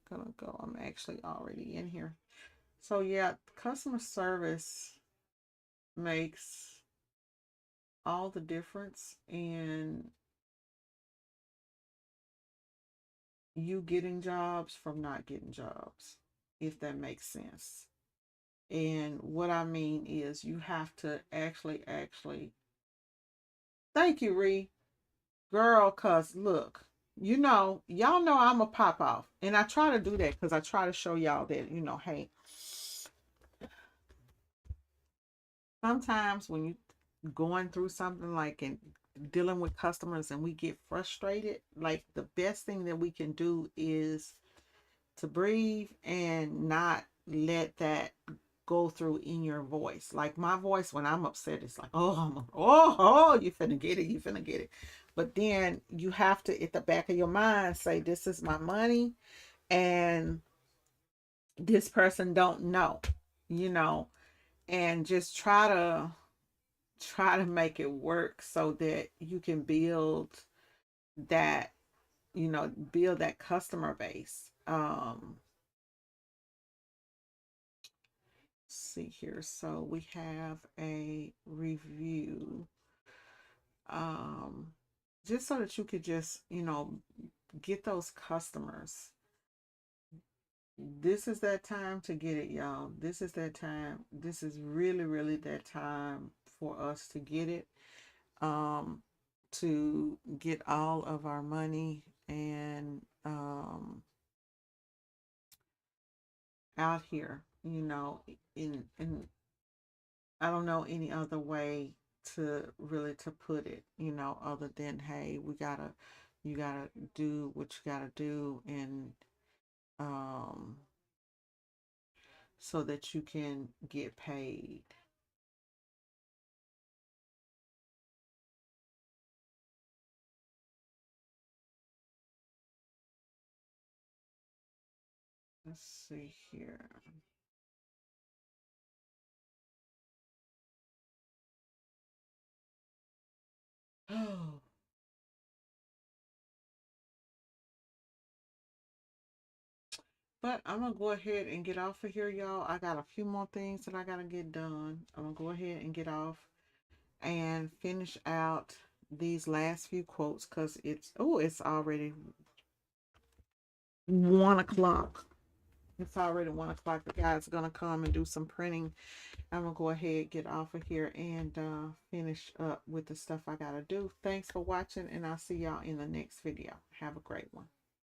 gonna go. I'm actually already in here. So yeah, customer service makes all the difference in you getting jobs from not getting jobs, if that makes sense. And what I mean is you have to actually thank you, Ree. Girl, cause look, y'all know I'm a pop off. And I try to do that because I try to show y'all that, hey, sometimes when you going through something like and dealing with customers and we get frustrated, like the best thing that we can do is to breathe and not let that go through in your voice. Like my voice when I'm upset, it's like, oh, you finna get it, you finna get it. But then you have to, at the back of your mind, say, this is my money, and this person don't know, you know, and just try to make it work so that you can that, build that customer base. See here. So we have a review. Um, just so that you could just, get those customers. This is that time to get it, y'all. This is that time. This is really, really that time for us to get it. Um, to get all of our money and out here, in I don't know any other way to really to put it, other than, hey, you gotta do what you gotta do, and um so that you can get paid. Let's see here. Oh, but I'm gonna go ahead and get off of here, y'all. I got a few more things that I gotta get done. I'm gonna go ahead and get off and finish out these last few quotes because it's already 1 o'clock. It's already 1 o'clock. The guys are gonna come and do some printing. I'm gonna go ahead, get off of here, and finish up with the stuff I gotta do. Thanks for watching, and I'll see y'all in the next video. Have a great one.